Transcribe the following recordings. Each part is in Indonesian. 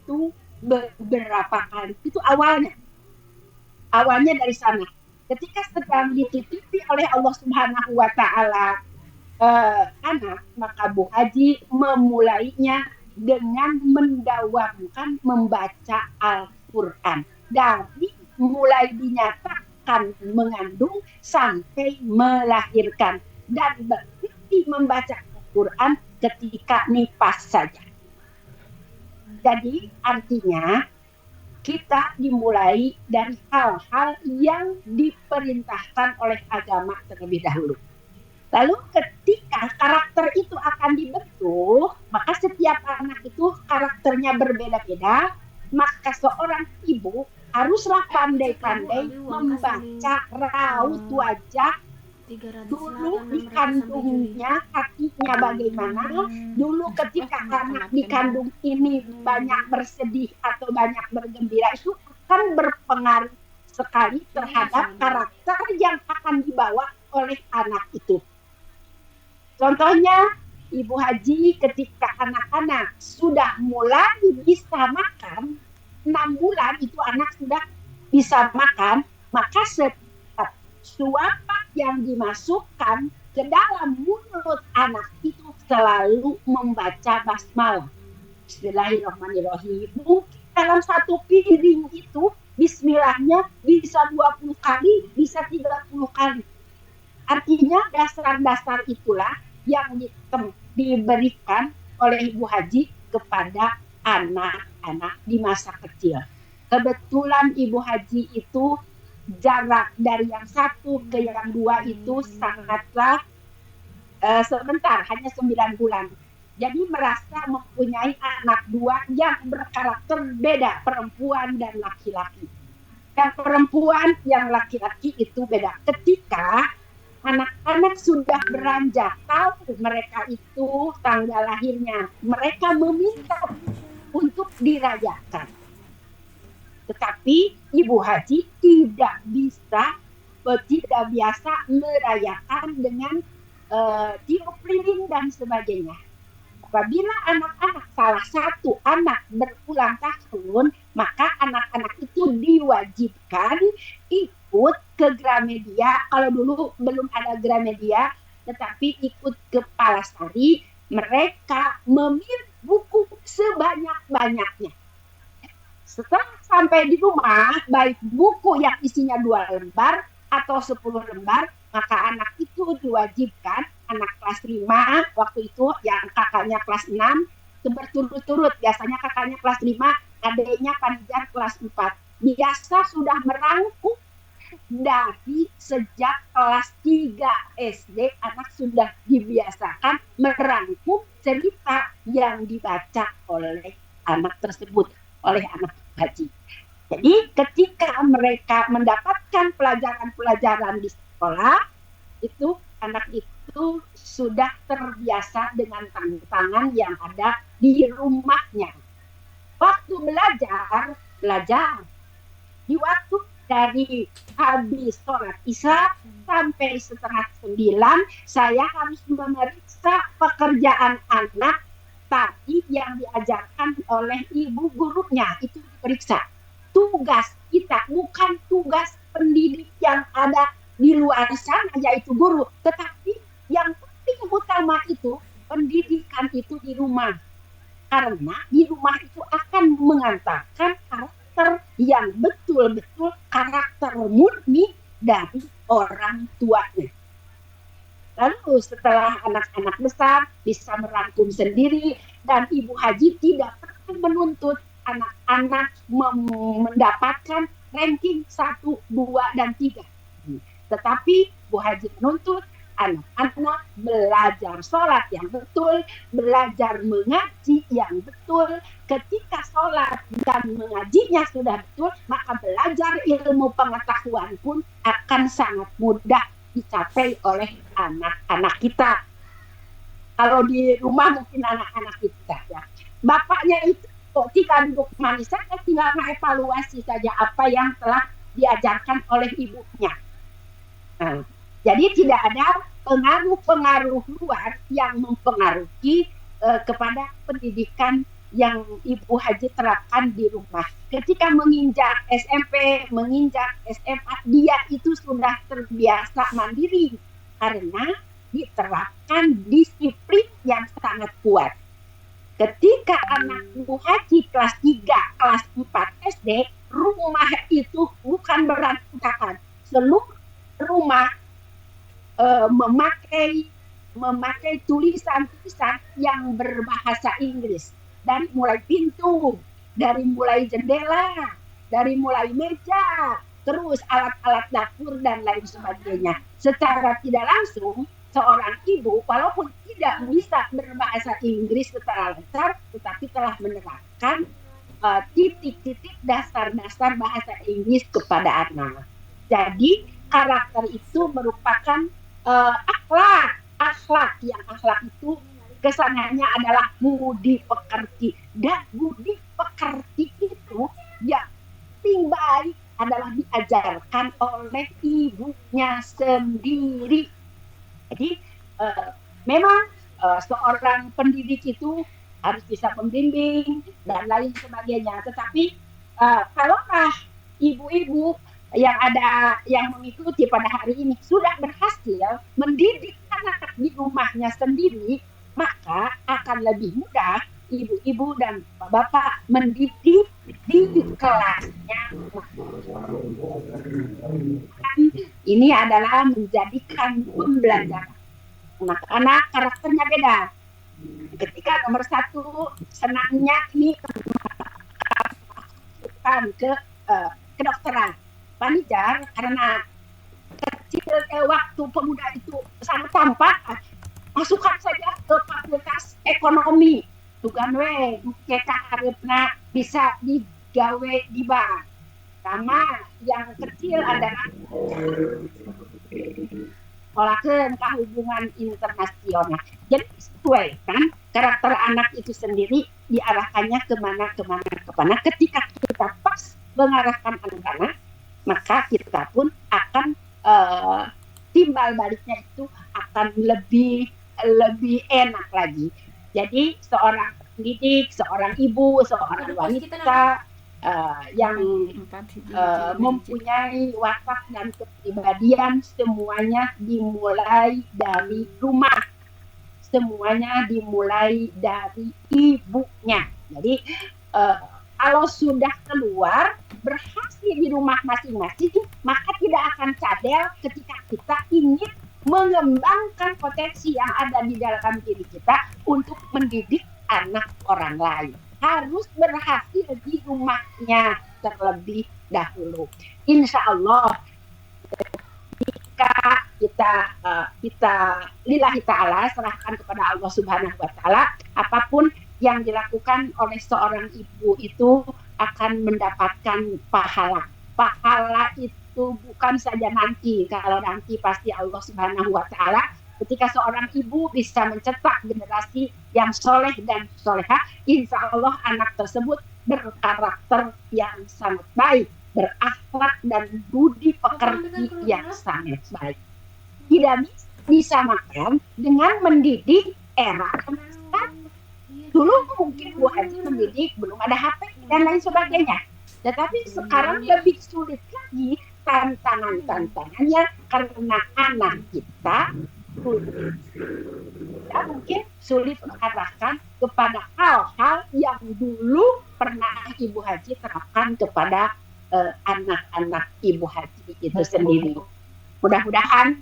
itu beberapa kali. Itu awalnya dari sana. Ketika sedang dititipi oleh Allah Subhanahu wa Ta'ala anak, maka Bu Haji memulainya dengan mendawamkan membaca Al-Quran. Dari mulai dinyatakan mengandung sampai melahirkan. Dan berhenti membaca Al-Quran ketika nifas saja. Jadi artinya kita dimulai dari hal-hal yang diperintahkan oleh agama terlebih dahulu. Lalu ketika karakter itu akan dibentuk, maka setiap anak itu karakternya berbeda-beda, maka seorang ibu haruslah pandai-pandai membaca raut wajah dulu dikandungnya, hatinya bagaimana, dulu ketika anak dikandung ini banyak bersedih atau banyak bergembira, itu akan berpengaruh sekali terhadap karakter yang akan dibawa oleh anak itu. Contohnya, Ibu Haji ketika anak-anak sudah mulai bisa makan, 6 bulan itu anak sudah bisa makan, maka setiap suapan yang dimasukkan ke dalam mulut anak itu selalu membaca basmalah. Bismillahirrahmanirrahim. Mungkin dalam satu piring itu bismillahnya bisa 20 kali, bisa 30 kali. Artinya dasar-dasar itulah yang diberikan oleh Ibu Haji kepada anak-anak di masa kecil. Kebetulan Ibu Haji itu jarak dari yang satu ke yang dua itu sangatlah sebentar, hanya 9 bulan. Jadi merasa mempunyai anak dua yang berkarakter beda, perempuan dan laki-laki. Yang perempuan, yang laki-laki itu beda. Ketika anak-anak sudah beranjak, tahu mereka itu tanggal lahirnya, mereka meminta untuk dirayakan. Tetapi Ibu Haji tidak biasa merayakan dengan tiup lilin dan sebagainya. Apabila anak-anak, salah satu anak berulang tahun, maka anak-anak itu diwajibkan ikut ke Gramedia. Kalau dulu belum ada Gramedia, tetapi ikut ke Palasari, mereka memilih buku sebanyak-banyaknya. Setelah sampai di rumah, baik buku yang isinya 2 lembar atau 10 lembar, maka anak itu diwajibkan, anak kelas 5 waktu itu, yang kakaknya kelas 6, berturut-turut, biasanya kakaknya kelas 5, adiknya panijar kelas 4. Biasa sudah merangkum dari sejak kelas 3 SD, anak sudah dibiasakan merangkum cerita yang dibaca oleh anak tersebut, oleh anak haji. Jadi ketika mereka mendapatkan pelajaran-pelajaran di sekolah, itu anak itu sudah terbiasa dengan tantangan yang ada di rumahnya. Waktu belajar di waktu dari habis sholat isya sampai setengah 9, saya harus memeriksa pekerjaan anak tadi yang diajarkan oleh ibu gurunya, itu diperiksa. Tugas kita bukan tugas pendidik yang ada di luar sana, yaitu guru, tetapi yang paling utama itu pendidikan itu di rumah, karena di rumah itu akan mengantarkan karakter yang betul-betul karakter murni dari orang tuanya. Lalu setelah anak-anak besar bisa merangkum sendiri, dan Ibu Haji tidak pernah menuntut anak-anak mendapatkan ranking 1, 2, dan 3. Tetapi Bu Haji menuntut anak-anak belajar sholat yang betul, belajar mengaji yang betul. Ketika sholat dan mengajinya sudah betul, maka belajar ilmu pengetahuan pun akan sangat mudah dicapai oleh anak-anak kita. Kalau di rumah mungkin anak-anak kita ya, bapaknya itu ketika duduk manis saja, tinggal mengevaluasi saja apa yang telah diajarkan oleh ibunya. Nah, jadi tidak ada pengaruh-pengaruh luar yang mempengaruhi kepada pendidikan yang Ibu Haji terapkan di rumah. Ketika menginjak SMP, menginjak SMA, dia itu sudah terbiasa mandiri karena diterapkan disiplin yang sangat kuat. Ketika anak Ibu Haji kelas 3, kelas 4 SD, rumah itu bukan berantakan. Seluruh rumah memakai tulisan-tulisan yang berbahasa Inggris. Dari mulai pintu, dari mulai jendela, dari mulai meja, terus alat-alat dapur dan lain sebagainya. Secara tidak langsung, seorang ibu walaupun tidak bisa berbahasa Inggris secara lancar, tetapi telah menerapkan titik-titik dasar-dasar bahasa Inggris kepada anak. Jadi karakter itu merupakan akhlak yang akhlak itu kesannya adalah budi pekerti, dan budi pekerti itu yang paling baik adalah diajarkan oleh ibunya sendiri. Jadi memang seorang pendidik itu harus bisa membimbing dan lain sebagainya, tetapi kalaulah ibu-ibu yang mengikuti pada hari ini sudah berhasil mendidik anak di rumahnya sendiri, maka akan lebih mudah ibu-ibu dan bapak mendidik di kelasnya. Ini adalah menjadikan pembelajaran. Anak-anak karakternya beda. Ketika nomor 1 senangnya ini ke kedokteran. Panijar karena kecil waktu pemuda itu sangat tampak, masukkan saja ke fakultas ekonomi. Tugan we kita harapna bisa digawe di bank. Sama yang kecil adalah olakeun ka hubungan internasional. Jadi sesuai kan karakter anak itu sendiri diarahkannya kemana. Ketika kita pas mengarahkan anak-anak, maka kita pun akan timbal baliknya itu akan lebih enak lagi. Jadi seorang pendidik, seorang ibu, seorang wanita yang mempunyai watak dan kepribadian, semuanya dimulai dari rumah, semuanya dimulai dari ibunya. Jadi kalau sudah keluar berhasil di rumah masing-masing, maka tidak akan cadel ketika kita ingin mengembangkan potensi yang ada di dalam diri kita untuk mendidik anak orang lain. Harus berhasil di rumahnya terlebih dahulu. Insya Allah jika kita lillahi ta'ala serahkan kepada Allah Subhanahu wa ta'ala, apapun yang dilakukan oleh seorang ibu itu akan mendapatkan pahala. Pahala itu bukan saja nanti, kalau nanti pasti Allah Subhanahu wa ta'ala ketika seorang ibu bisa mencetak generasi yang soleh dan soleha, insya Allah anak tersebut berkarakter yang sangat baik, berakhlak dan budi pekerti yang sangat baik. Tidak bisa disamakan dengan mendidik era sekarang. Dulu mungkin Bu Haji mendidik belum ada HP dan lain sebagainya, tetapi sekarang lebih sulit lagi tantangannya karena anak kita mungkin sulit mengarahkan kepada hal-hal yang dulu pernah Ibu Haji terapkan kepada anak-anak Ibu Haji itu sendiri. Mudah-mudahan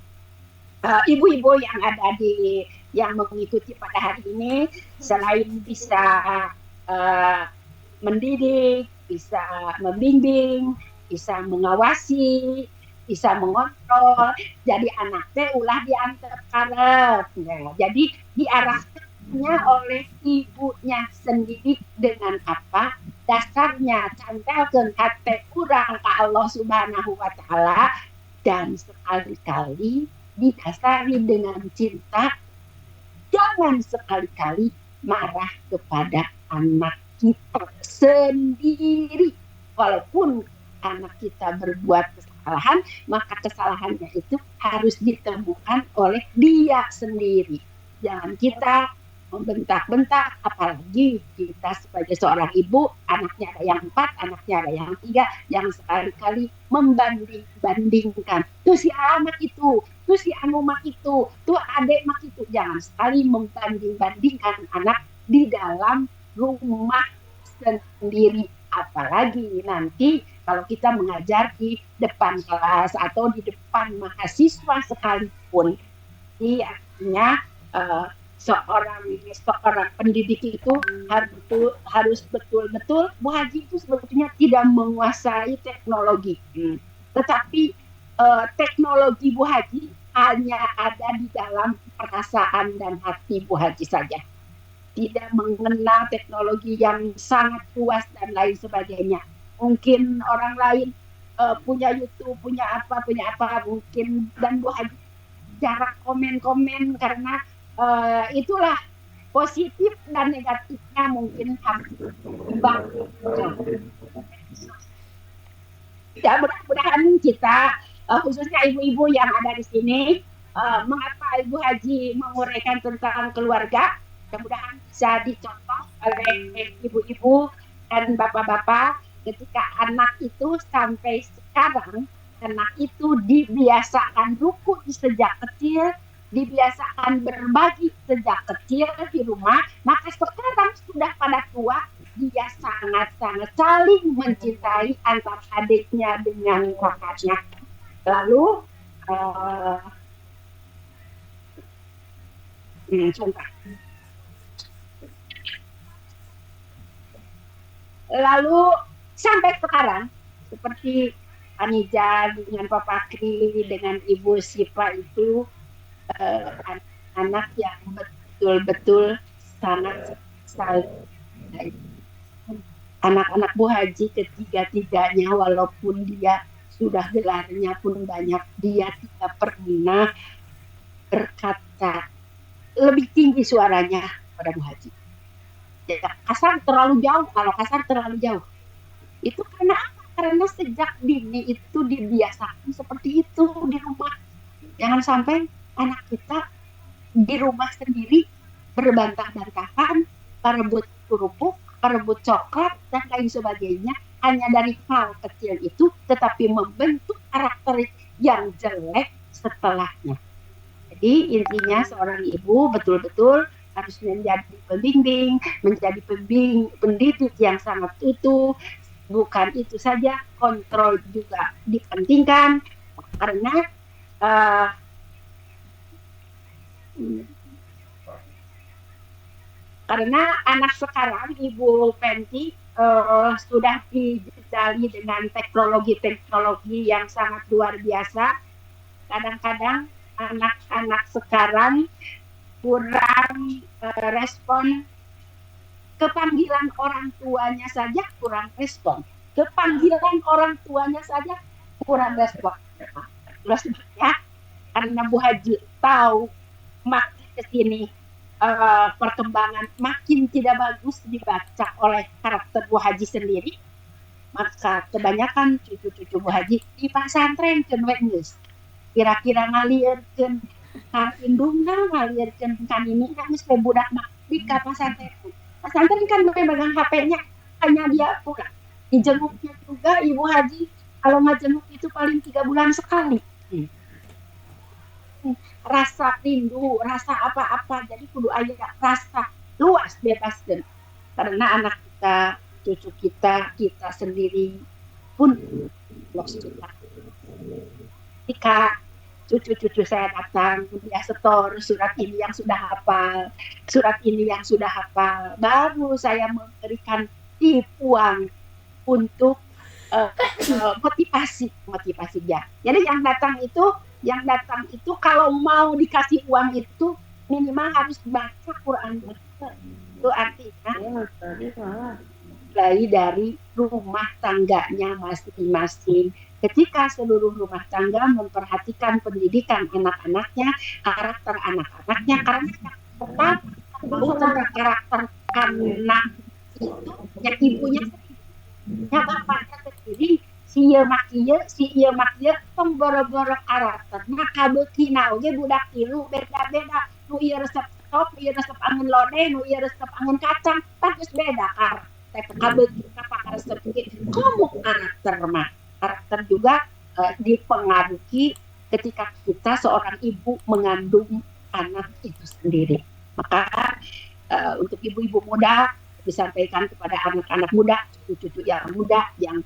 ibu-ibu yang ada yang mengikuti pada hari ini selain bisa mendidik, bisa membimbing, bisa mengawasi, bisa mengontrol, jadi anaknya ulah diantar karep. Nah, jadi diarahkannya oleh ibunya sendiri dengan apa? Dasarnya cantelkeun hate urang ka Allah Subhanahu wa ta'ala, dan sekali-kali didasari dengan cinta. Jangan sekali-kali marah kepada anak kita sendiri. Walaupun anak kita berbuat kesalahan, maka kesalahannya itu harus ditemukan oleh dia sendiri. Jangan kita membentak-bentak, apalagi kita sebagai seorang ibu, anaknya ada yang 4, anaknya ada yang 3, yang sekali-kali membanding-bandingkan. Tuh si anak itu, tuh si anu mak itu, tuh adik mak itu. Jangan sekali membanding-bandingkan anak di dalam rumah sendiri. Apalagi nanti kalau kita mengajar di depan kelas atau di depan mahasiswa sekalipun, jadi artinya uh, seorang pendidik itu harus betul-betul Bu Haji itu sebetulnya tidak menguasai teknologi, tetapi teknologi Bu Haji hanya ada di dalam perasaan dan hati Bu Haji saja, tidak mengenal teknologi yang sangat luas dan lain sebagainya. Mungkin orang lain punya YouTube, punya apa mungkin, dan Bu Haji jarak komen-komen karena itulah positif dan negatifnya mungkin harus dibangun. Ya, mudah-mudahan kita khususnya ibu-ibu yang ada di sini, mengapa Ibu Haji menguraikan tentang keluarga, mudah-mudahan bisa dicontoh oleh ibu-ibu dan bapak-bapak ketika anak itu sampai sekarang, anak itu dibiasakan rukun sejak kecil, dibiasakan berbagi sejak kecil di rumah, maka sekarang sudah pada tua dia sangat-sangat saling mencintai antar adiknya dengan kakaknya. Lalu contoh. Lalu sampai sekarang seperti Anija dengan Pak Pakri dengan Ibu Sipa itu anak yang betul-betul sangat saling. Anak-anak Bu Haji ketiga-tiganya walaupun dia sudah gelarnya pun banyak, dia tidak pernah berkata lebih tinggi suaranya pada Bu Haji. Ya, kasar terlalu jauh, kalau kasar terlalu jauh. Itu karena apa? Karena sejak dini itu dibiasakan seperti itu di rumah. Jangan sampai anak kita di rumah sendiri berbantah-bantahan, berebut kerupuk, berebut coklat, dan lain sebagainya, hanya dari hal kecil itu, tetapi membentuk karakter yang jelek setelahnya. Jadi intinya seorang ibu betul-betul harus menjadi pembimbing, menjadi pendidik yang sangat utuh. Bukan itu saja, kontrol juga dipentingkan, karena anak sekarang, Ibu Penti, sudah dijejali dengan teknologi yang sangat luar biasa. Kadang-kadang anak-anak sekarang kurang respon, kepanggilan orang tuanya saja kurang respon, kepanggilan orang tuanya saja kurang respon. Terus ya, karena Bu Haji tahu makin kesini perkembangan makin tidak bagus dibaca oleh karakter Bu Haji sendiri, maka kebanyakan cucu-cucu Bu Haji di pesantren ke Wenges kira-kira ngalirkeun kan indungna, ngalirkeun kan ini kan supaya budak mak di pesantren. Pesantren kan memegang HP-nya hanya dia pulang. Dijenguknya juga Ibu Haji kalau ngajenguk itu paling 3 bulan sekali. Rasa rindu, rasa apa-apa, jadi kudu aya rasa luas bebaskeun. Karena anak kita, cucu kita, kita sendiri pun lost kita. Ketika cucu-cucu saya datang, dia setor surat ini yang sudah hafal, surat ini yang sudah hafal, baru saya memberikan uang untuk motivasi dia. Jadi yang datang itu kalau mau dikasih uang itu minimal harus baca Quran. Itu artinya mulai dari rumah tangganya masing-masing. Ketika seluruh rumah tangga memperhatikan pendidikan anak-anaknya, karakter anak-anaknya, karena tetap tahu tentang karakter anak itu yang ibunya sendiri, bapaknya sendiri, si ieu makieu tong boro-boro karakter. Nah kabeutina oge budak tilu beda-beda, nu ieu resep stop, ieu resep angin lodeh, nu ieu resep angin kacang, kan geus beda karakter. Kabeuki ka resep kamu karakter mah. Karakter juga dipengaruhi ketika kita seorang ibu mengandung anak itu sendiri. Maka untuk ibu-ibu muda disampaikan kepada anak-anak muda, cucu-cucu yang muda yang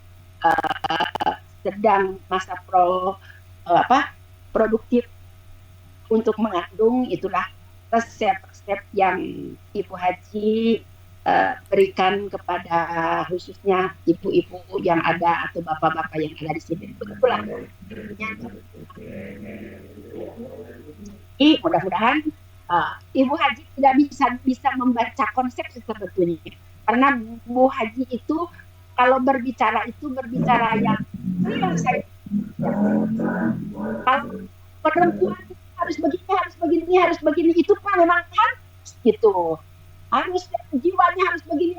sedang masa produktif untuk mengandung, itulah resep-resep yang Ibu Haji berikan kepada khususnya ibu-ibu yang ada atau bapak-bapak yang ada di sini. Begitulah. Mudah-mudahan Ibu Haji tidak bisa membaca konsep sebetulnya. Karena Bu Haji itu kalau berbicara yang real saya. Kalau perempuan harus begini itu kan memang harus gitu. Harus jiwanya harus begini,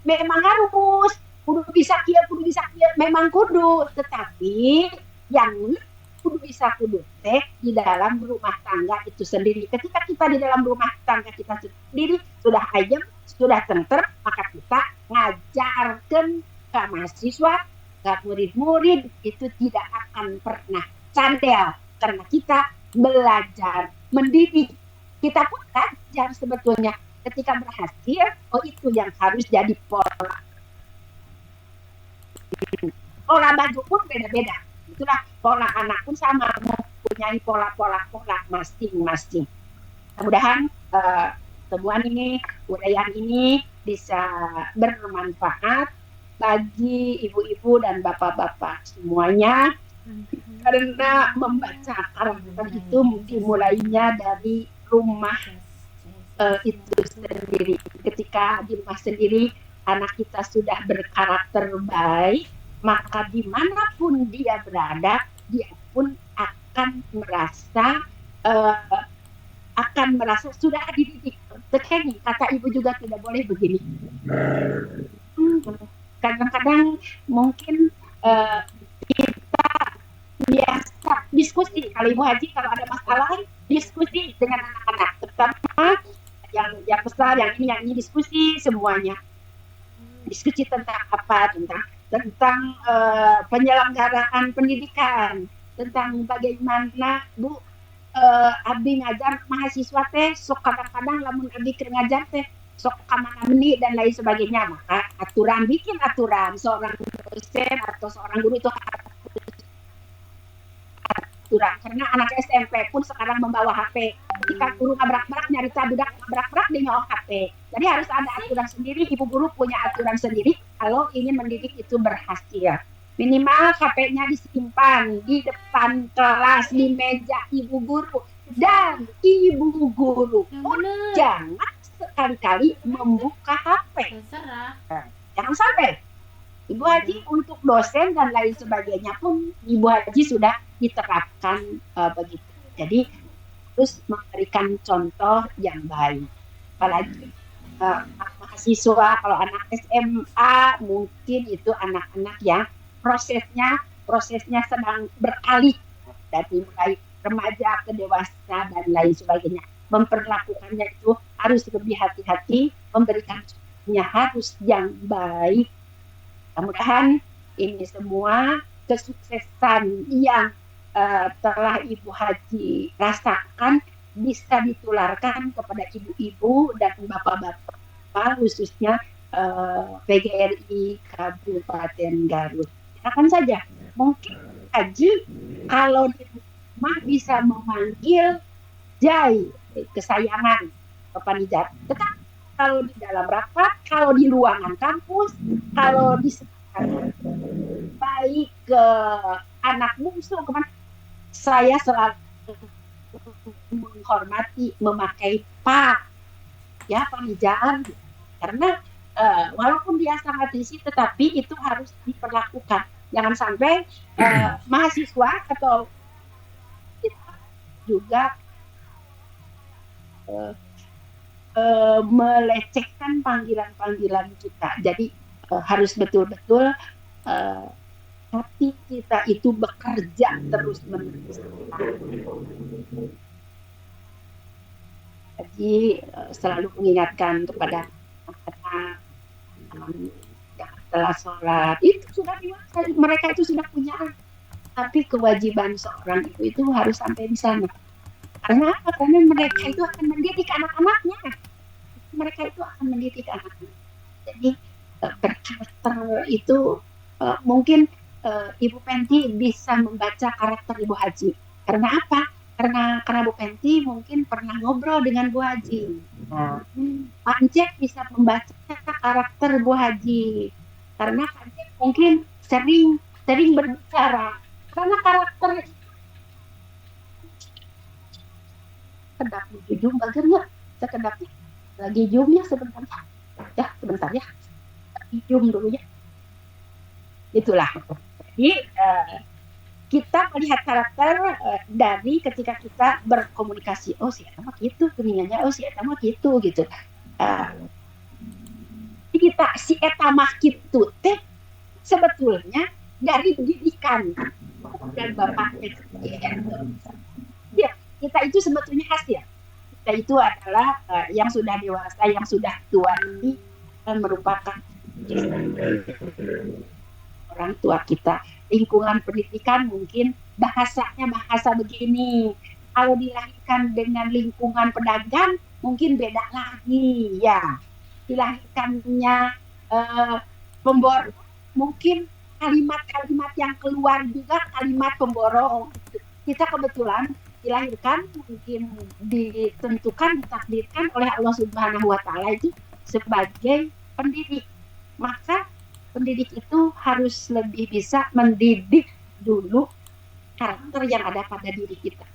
memang harus. Kudu bisa kia, memang kudu. Tetapi yang kudu bisa kudu teh di dalam rumah tangga itu sendiri. Ketika kita di dalam rumah tangga kita sendiri sudah ayem, sudah tenter, maka kita ngajarkan ke mahasiswa, ke murid-murid itu tidak akan pernah candel karena kita belajar mendidik. Kita pun belajar sebetulnya ketika berhasil, itu yang harus jadi pola. Pola baju pun beda-beda. Itulah pola anak pun sama, mempunyai pola-pola masing-masing. Mudah-mudahan temuan ini, uraian ini bisa bermanfaat bagi ibu-ibu dan bapak-bapak semuanya. Karena membaca karakter itu dimulainya dari rumah itu sendiri. Ketika di rumah sendiri anak kita sudah berkarakter baik, maka dimanapun dia berada, dia pun akan merasa sudah dididik. Tekeni, kata ibu juga tidak boleh begini. Kadang-kadang mungkin kita biasa diskusi. Kalau Ibu Haji kalau ada masalah diskusi dengan anak-anak, terutama yang besar, yang ini diskusi semuanya. Diskusi tentang apa? Tentang penyelenggaraan pendidikan, tentang bagaimana Bu abdi ngajar mahasiswa teh sok kadang-kadang lamun abdi keur ngajar teh sok kamana meni dan lain sebagainya. Maka bikin aturan seorang dosen atau seorang guru itu aturan. Karena anak SMP pun sekarang membawa HP. Jika guru ngabrak-brak nyarita budak ngabrak-brak dia nyawa HP. Jadi harus ada aturan sendiri. Ibu guru punya aturan sendiri kalau ingin mendidik itu berhasil. Minimal HP-nya disimpan di depan kelas, di meja ibu guru. Dan ibu guru pun jangan sekali-kali membuka HP. Jangan sampai. Ibu Haji untuk dosen dan lain sebagainya pun Ibu Haji sudah diterapkan begitu. Jadi terus memberikan contoh yang baik. Apalagi mahasiswa, kalau anak SMA mungkin itu anak-anak yang prosesnya sedang beralih dari mulai remaja ke dewasa dan lain sebagainya. Memperlakukannya itu harus lebih hati-hati, memberikan contohnya harus yang baik. Mudah-mudahan ini semua kesuksesan yang telah Ibu Haji rasakan bisa ditularkan kepada ibu-ibu dan bapak-bapak, khususnya PGRI Kabupaten Garut. Silakan saja, mungkin Haji kalau di rumah bisa memanggil Jai, kesayangan Bapak Nizar. Tetapi kalau di dalam rapat, kalau di ruangan kampus, kalau di sekolah, baik ke anak bungsu, saya selalu menghormati, memakai Pak, ya Pak Nizar, karena walaupun dia sangat risih, tetapi itu harus diperlakukan. Jangan sampai mahasiswa atau kita juga melecehkan panggilan-panggilan kita. Jadi harus betul-betul hati kita itu bekerja terus-menerus. Jadi selalu mengingatkan kepada anak-anak setelah sholat itu sudah dewasa, mereka itu sudah punya anak. Tapi kewajiban seorang ibu itu harus sampai di sana. Karena apa? Karena mereka itu akan mendidik anak-anaknya. Mereka itu akan mendidik anak-anak. Jadi berkarakter itu mungkin Ibu Penti bisa membaca karakter Ibu Haji. Karena apa? Karena Bu Penti mungkin pernah ngobrol dengan Bu Haji. Nah, Pak Encep bisa membaca karakter Bu Haji. Karena Pak Encep mungkin sering berbicara. Karena karakter kedap jujung bagiannya sekedapnya lagi zoomnya sebentar ya zoom dulu ya itulah. Jadi kita melihat karakter dari ketika kita berkomunikasi. Oh si Eta mah gitu kuningannya, oh si Eta mah gitu gitu. Kita si Eta mah gitu teh sebetulnya dari pendidikan dan bapaknya. Ya, kita itu sebetulnya hasil. Kita itu adalah yang sudah dewasa, yang sudah tua ini merupakan orang tua kita. Lingkungan pendidikan mungkin bahasanya bahasa begini. Kalau dilahirkan dengan lingkungan pedagang mungkin beda lagi ya. Dilahirkannya pemborong mungkin kalimat-kalimat yang keluar juga kalimat pemborong. Kita kebetulan dilahirkan mungkin ditentukan ditakdirkan oleh Allah Subhanahu wa taala itu sebagai pendidik. Maka pendidik itu harus lebih bisa mendidik dulu karakter yang ada pada diri kita.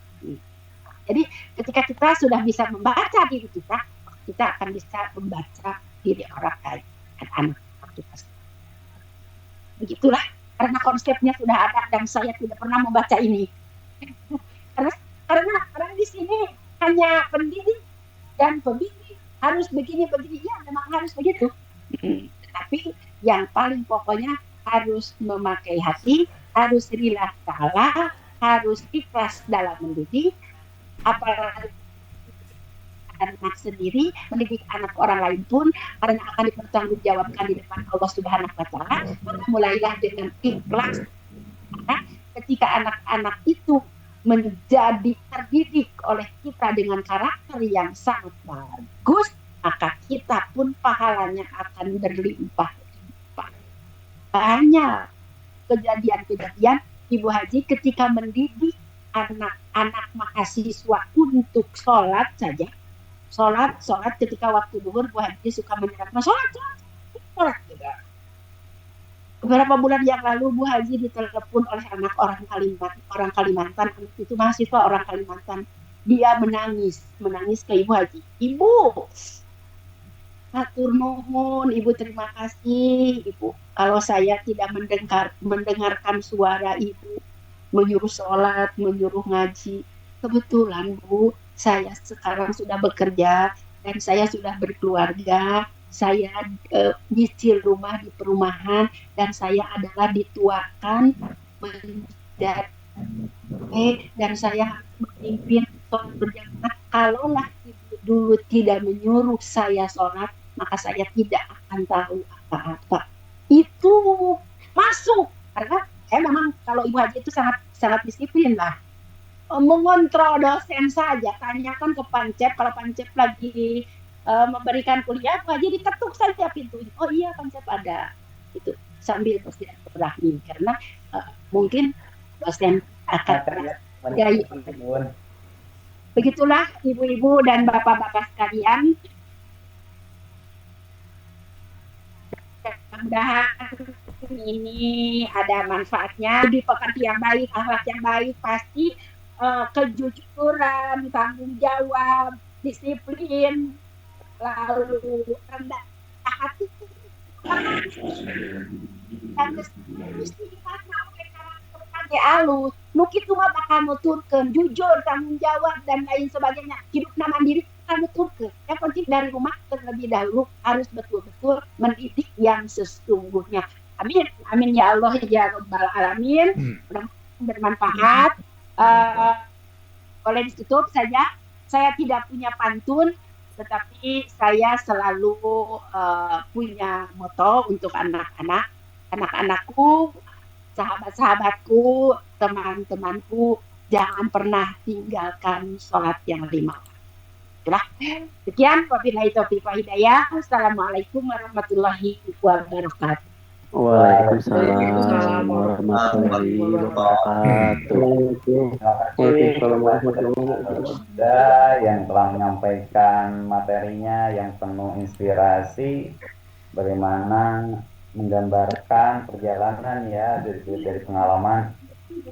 Jadi ketika kita sudah bisa membaca diri kita, kita akan bisa membaca diri orang lain dan anak kita. Begitulah, karena konsepnya sudah ada dan saya tidak pernah membaca ini. Karena di sini hanya pendidik dan pembimbing harus begini ya memang harus begitu. Tapi yang paling pokoknya harus memakai hati, harus lillah ta'ala, harus ikhlas dalam mendidik, apalagi anak sendiri, mendidik anak orang lain pun karena akan dipertanggungjawabkan di depan Allah Subhanahu wa taala, maka mulailah dengan ikhlas. Karena ketika anak-anak itu menjadi terdidik oleh kita dengan karakter yang sangat bagus, maka kita pun pahalanya akan berlimpah. Banyak kejadian-kejadian Ibu Haji ketika mendidik anak-anak mahasiswa untuk sholat saja. Sholat ketika waktu duhur Bu Haji suka menyerahkan sholat juga. Beberapa bulan yang lalu Bu Haji ditelepon oleh anak orang Kalimantan, itu mahasiswa orang Kalimantan. Dia menangis ke Ibu Haji. Ibu, hatur nuhun, Ibu terima kasih, Ibu. Kalau saya tidak mendengarkan suara Ibu menyuruh sholat, menyuruh ngaji. Kebetulan Bu, saya sekarang sudah bekerja dan saya sudah berkeluarga. Saya nyicil rumah di perumahan dan saya adalah dituakan menjadi dan saya memimpin sholat berjamaah. Kalaulah Ibu dulu tidak menyuruh saya sholat, maka saya tidak akan tahu apa-apa. Itu masuk karena memang kalau Ibu Haji itu sangat disiplin lah. Mengontrol dosen saja, tanyakan ke Pancep, kalau Pancep lagi memberikan kuliah, Bu Haji diketuk saja pintunya. Oh iya, Pancep ada. Itu sambil bersilaturahmi karena mungkin dosen akan ya. Begitulah ibu-ibu dan bapak-bapak sekalian. Mudah-mudahan ini ada manfaatnya. Di pekerti yang baik, akhlak yang baik, pasti kejujuran, tanggung jawab, disiplin, lalu rendah hati. Dan mesti karakter alus. Nuki itu mah bakal nuturkeun jujur, tanggung jawab dan lain sebagainya. Hidupna mandiri bakal nuturkeun. Yang penting dari rumah terlebih dahulu harus betul-betul mendidik yang sesungguhnya. Amin, amin ya Allah ya Rabbal Alamin. Bermanfaat. Boleh ditutup saja. Saya tidak punya pantun, tetapi saya selalu punya moto untuk anak-anakku, sahabat-sahabatku, teman-temanku, jangan pernah tinggalkan sholat yang 5. Itulah. Sekian, wabillahi taufiq wa hidayah. Assalamualaikum warahmatullahi wabarakatuh. Waalaikumsalam warahmatullahi wabarakatuh. Terima kasih kepada Bunda yang telah menyampaikan materinya yang penuh inspirasi, bagaimana menggambarkan perjalanan ya dari pengalaman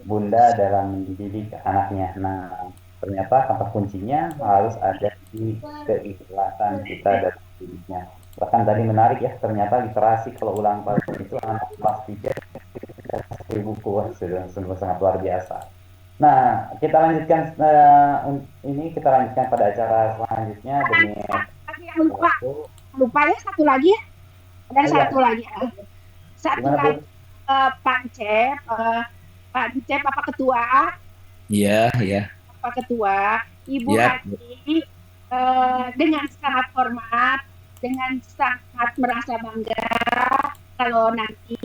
Bunda dalam mendidik anaknya. Nah, ternyata kata kuncinya harus ada di keikhlasan kita dalam didiknya. Bahkan tadi menarik ya, ternyata literasi kalau ulang tahun itu anak kelas 3 kasih buku, sudah sungguh sangat luar biasa. Nah, kita lanjutkan kita lanjutkan pada acara selanjutnya demi lupa ya satu lagi ya. Ada satu iya. lagi. Satu Gimana, Bu? lagi Pak Cep, Bapak Ketua. Iya. Bapak Ketua, Ibu Ya. Haji, dengan sangat hormat, dengan sangat merasa bangga kalau nanti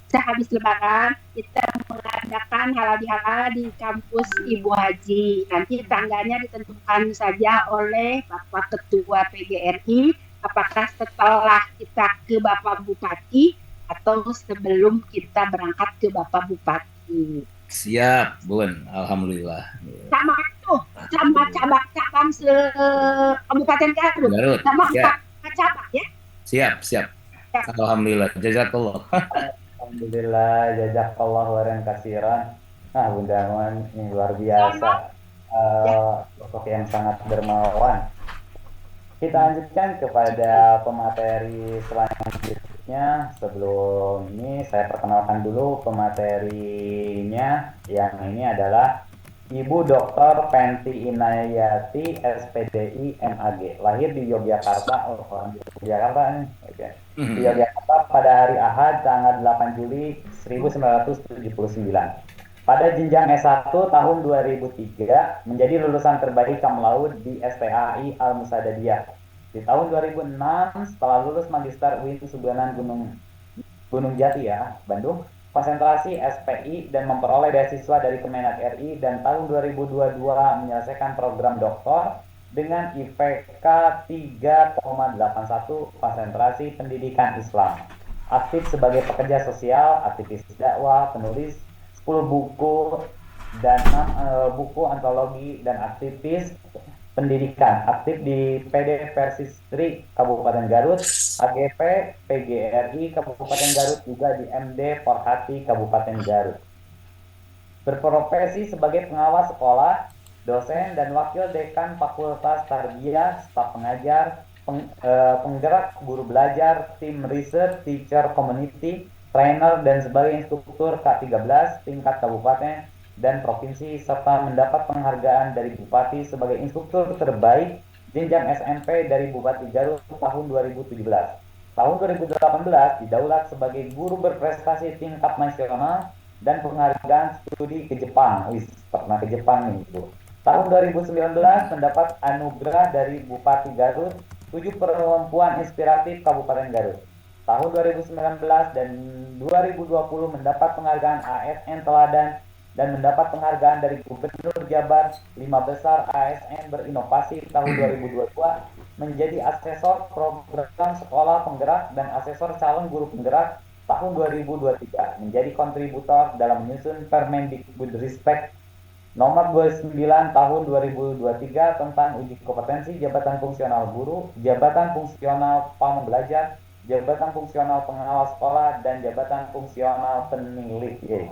sehabis Lebaran kita mengadakan halal bihalal di kampus Ibu Haji. Nanti tanggalnya ditentukan saja oleh Bapak Ketua PGRI, apakah setelah kita ke Bapak Bupati atau sebelum kita berangkat ke Bapak Bupati. Siap, Bun. Alhamdulillah. Sama cabang Kabupaten Garut. Sama ya. cabang ya. Siap. Alhamdulillah. Jazakallah. Alhamdulillah, jazakallah khairan katsiran. Nah, Bunda Arman ini luar biasa. Sosok yang sangat dermawan. Kita lanjutkan kepada pemateri selanjutnya. Sebelum ini saya perkenalkan dulu pematerinya. Yang ini adalah Ibu Dr. Penti Inayati, SPDI, MAG. Lahir di Yogyakarta. Yogyakarta nih. Oke. Di Yogyakarta pada hari Ahad tanggal 8 Juli 1979. Pada jenjang S1 tahun 2003 menjadi lulusan terbaik Kam Laut di STAI Al-Musadadiyah. Di tahun 2006 setelah lulus Magister UIN Subanan Gunung Jati ya, Bandung, konsentrasi SPI dan memperoleh beasiswa dari Kemenak RI, dan tahun 2022 menyelesaikan program doktor dengan IPK 3,81, konsentrasi pendidikan Islam. Aktif sebagai pekerja sosial, aktivis dakwah, penulis 10 buku dan 6 buku antologi dan aktivis pendidikan. Aktif di PD Persistri Kabupaten Garut, AGP PGRI Kabupaten Garut, juga di MD Porhati Kabupaten Garut. Berprofesi sebagai pengawas sekolah, dosen dan wakil dekan Fakultas Tarbiyah, staf pengajar, penggerak guru belajar, tim research, teacher community, trainer dan sebagai instruktur K13 tingkat kabupaten dan provinsi, serta mendapat penghargaan dari Bupati sebagai instruktur terbaik jenjang SMP dari Bupati Garut tahun 2017. Tahun 2018 didaulat sebagai guru berprestasi tingkat nasional dan penghargaan studi ke Jepang. Pernah ke Jepang nih, Bu. Tahun 2019 mendapat anugerah dari Bupati Garut 7 perempuan inspiratif Kabupaten Garut. Tahun 2019 dan 2020 mendapat penghargaan ASN Teladan dan mendapat penghargaan dari Gubernur Jabar 5 besar ASN berinovasi tahun 2022, menjadi asesor program sekolah penggerak dan asesor calon guru penggerak tahun 2023, menjadi kontributor dalam menyusun Permendikbudristek nomor 29 tahun 2023 tentang uji kompetensi jabatan fungsional guru, jabatan fungsional pembelajar, jabatan fungsional pengawas sekolah, dan jabatan fungsional peneliti.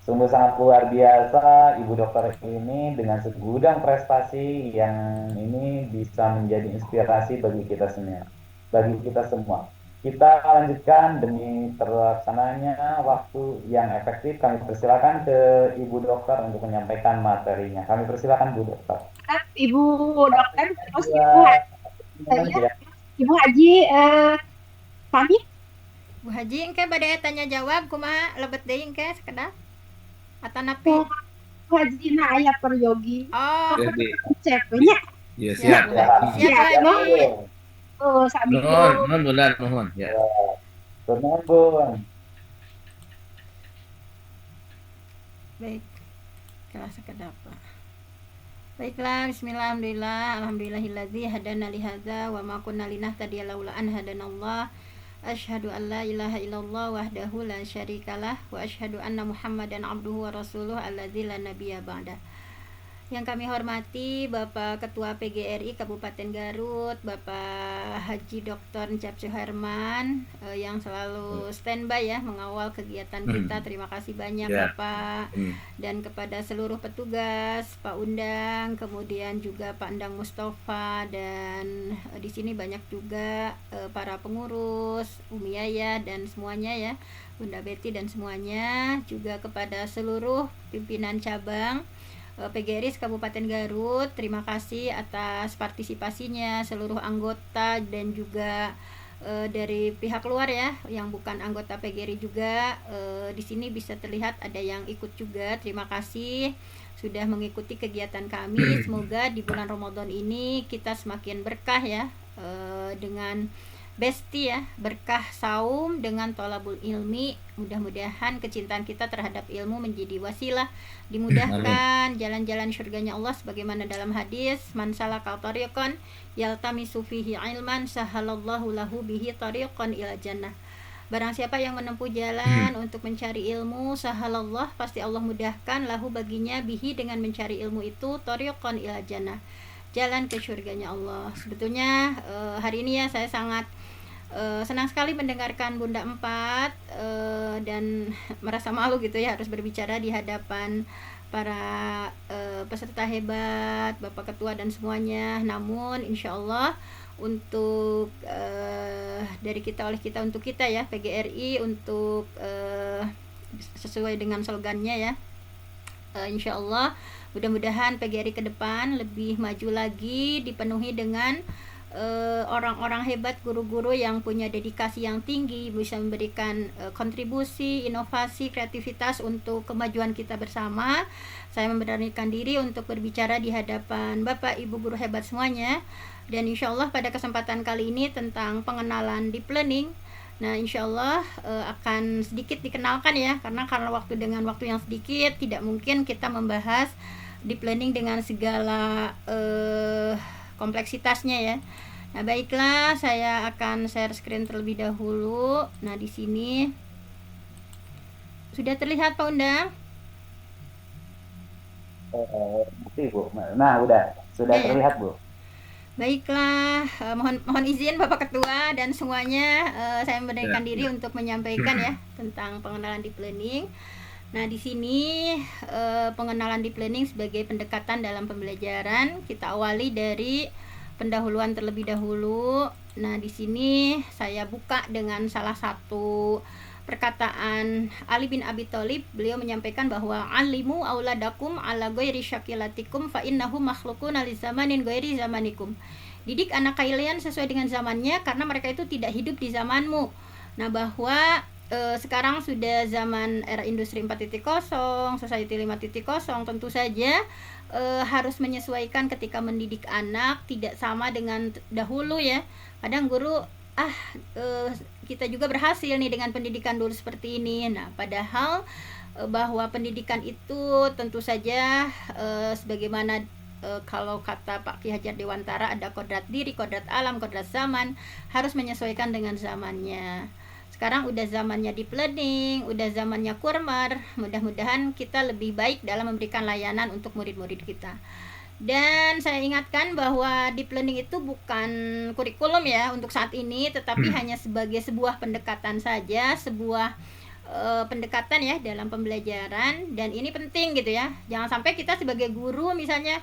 Sungguh sangat luar biasa Ibu Dokter ini dengan segudang prestasi yang ini bisa menjadi inspirasi bagi kita semua. Kita lanjutkan demi terlaksananya waktu yang efektif. Kami persilakan ke Ibu Dokter untuk menyampaikan materinya. Kami persilakan Bu Dokter. Ibu Dokter, terus Ibu Haji pamit. Bu Haji engke bade tanya jawab kumaha lebet deui engke sekedap atanapi Hajina ayah peryogi. Oh, Jadi, Cepenya. ya siap. siap. Siap Ya, no. lagi. Oh, sami Nuhun Bunda, nuhun. Ya. Nuhun Bun. Baik. Kelas kedapa. Baiklah, bismillah, alhamdulillahilladzi hadana li hadza wa ma kunna linahtadiya laula an hadanallah. Asyhadu an la ilaha illallah wahdahu la syarikalah wa asyhadu anna Muhammadan abduhu wa rasuluh alladzi la nabiyya ba'da. Yang kami hormati Bapak Ketua PGRI Kabupaten Garut, Bapak Haji Dr. Ncap Suherman yang selalu standby ya mengawal kegiatan kita. Terima kasih banyak Bapak. Dan kepada seluruh petugas, Pak Undang, kemudian juga Pak Endang Mustafa, dan di sini banyak juga para pengurus, Umi Yaya dan semuanya ya, Bunda Betty dan semuanya, juga kepada seluruh pimpinan cabang PGRI Kabupaten Garut. Terima kasih atas partisipasinya seluruh anggota dan juga dari pihak luar ya yang bukan anggota PGRI juga. Di sini bisa terlihat ada yang ikut juga. Terima kasih sudah mengikuti kegiatan kami. Semoga di bulan Ramadan ini kita semakin berkah ya, dengan besti ya, berkah saum dengan tolabul ilmi. Mudah-mudahan kecintaan kita terhadap ilmu menjadi wasilah, dimudahkan jalan-jalan surganya Allah sebagaimana dalam hadis, man salaka tariqan yaltamisu fihi ilman sahalallahu lahu bihi tariqan ila jannah. Barang siapa yang menempuh jalan untuk mencari ilmu, sahalallah, pasti Allah mudahkan lahu baginya bihi dengan mencari ilmu itu tariqan ila jannah, jalan ke surganya Allah. Sebetulnya hari ini ya saya sangat senang sekali mendengarkan Bunda Empat dan merasa malu gitu ya harus berbicara di hadapan para peserta hebat, Bapak Ketua dan semuanya. Namun insya Allah untuk dari kita oleh kita untuk kita ya, PGRI, untuk sesuai dengan slogannya ya, insya Allah mudah-mudahan PGRI ke depan lebih maju lagi, dipenuhi dengan orang-orang hebat, guru-guru yang punya dedikasi yang tinggi, bisa memberikan kontribusi, inovasi, kreativitas untuk kemajuan kita bersama. Saya memberanikan diri untuk berbicara di hadapan Bapak Ibu guru hebat semuanya, dan insya Allah pada kesempatan kali ini tentang pengenalan deep learning. Nah insya Allah akan sedikit dikenalkan ya, karena waktu dengan waktu yang sedikit tidak mungkin kita membahas deep learning dengan segala kompleksitasnya ya. Nah, baiklah, saya akan share screen terlebih dahulu. Nah, di sini sudah terlihat Pak Undang? Bu. Nah, sudah ya, terlihat, Bu. Baiklah, mohon izin Bapak Ketua dan semuanya, saya memberanikan diri untuk menyampaikan ya tentang pengenalan deep learning. Nah, di sini pengenalan deep learning sebagai pendekatan dalam pembelajaran, kita awali dari pendahuluan terlebih dahulu. Nah, di sini saya buka dengan salah satu perkataan Ali bin Abi Thalib. Beliau menyampaikan bahwa alimu auladakum ala ghairi syakilatikum fa innahu makhluqun li zamanin ghairi zamanikum. Didik anak kalian sesuai dengan zamannya karena mereka itu tidak hidup di zamanmu. Nah, bahwa sekarang sudah zaman era industri 4.0, society 5.0, tentu saja harus menyesuaikan ketika mendidik anak, tidak sama dengan dahulu ya. Kadang guru kita juga berhasil nih dengan pendidikan dulu seperti ini. Nah, padahal bahwa pendidikan itu tentu saja sebagaimana kalau kata Pak Ki Hajar Dewantara, ada kodrat diri, kodrat alam, kodrat zaman, harus menyesuaikan dengan zamannya. Sekarang udah zamannya deep learning, udah zamannya kurmar. Mudah-mudahan kita lebih baik dalam memberikan layanan untuk murid-murid kita. Dan saya ingatkan bahwa deep learning itu bukan kurikulum ya untuk saat ini, tetapi hanya sebagai sebuah pendekatan saja, sebuah pendekatan ya dalam pembelajaran. Dan ini penting gitu ya. Jangan sampai kita sebagai guru misalnya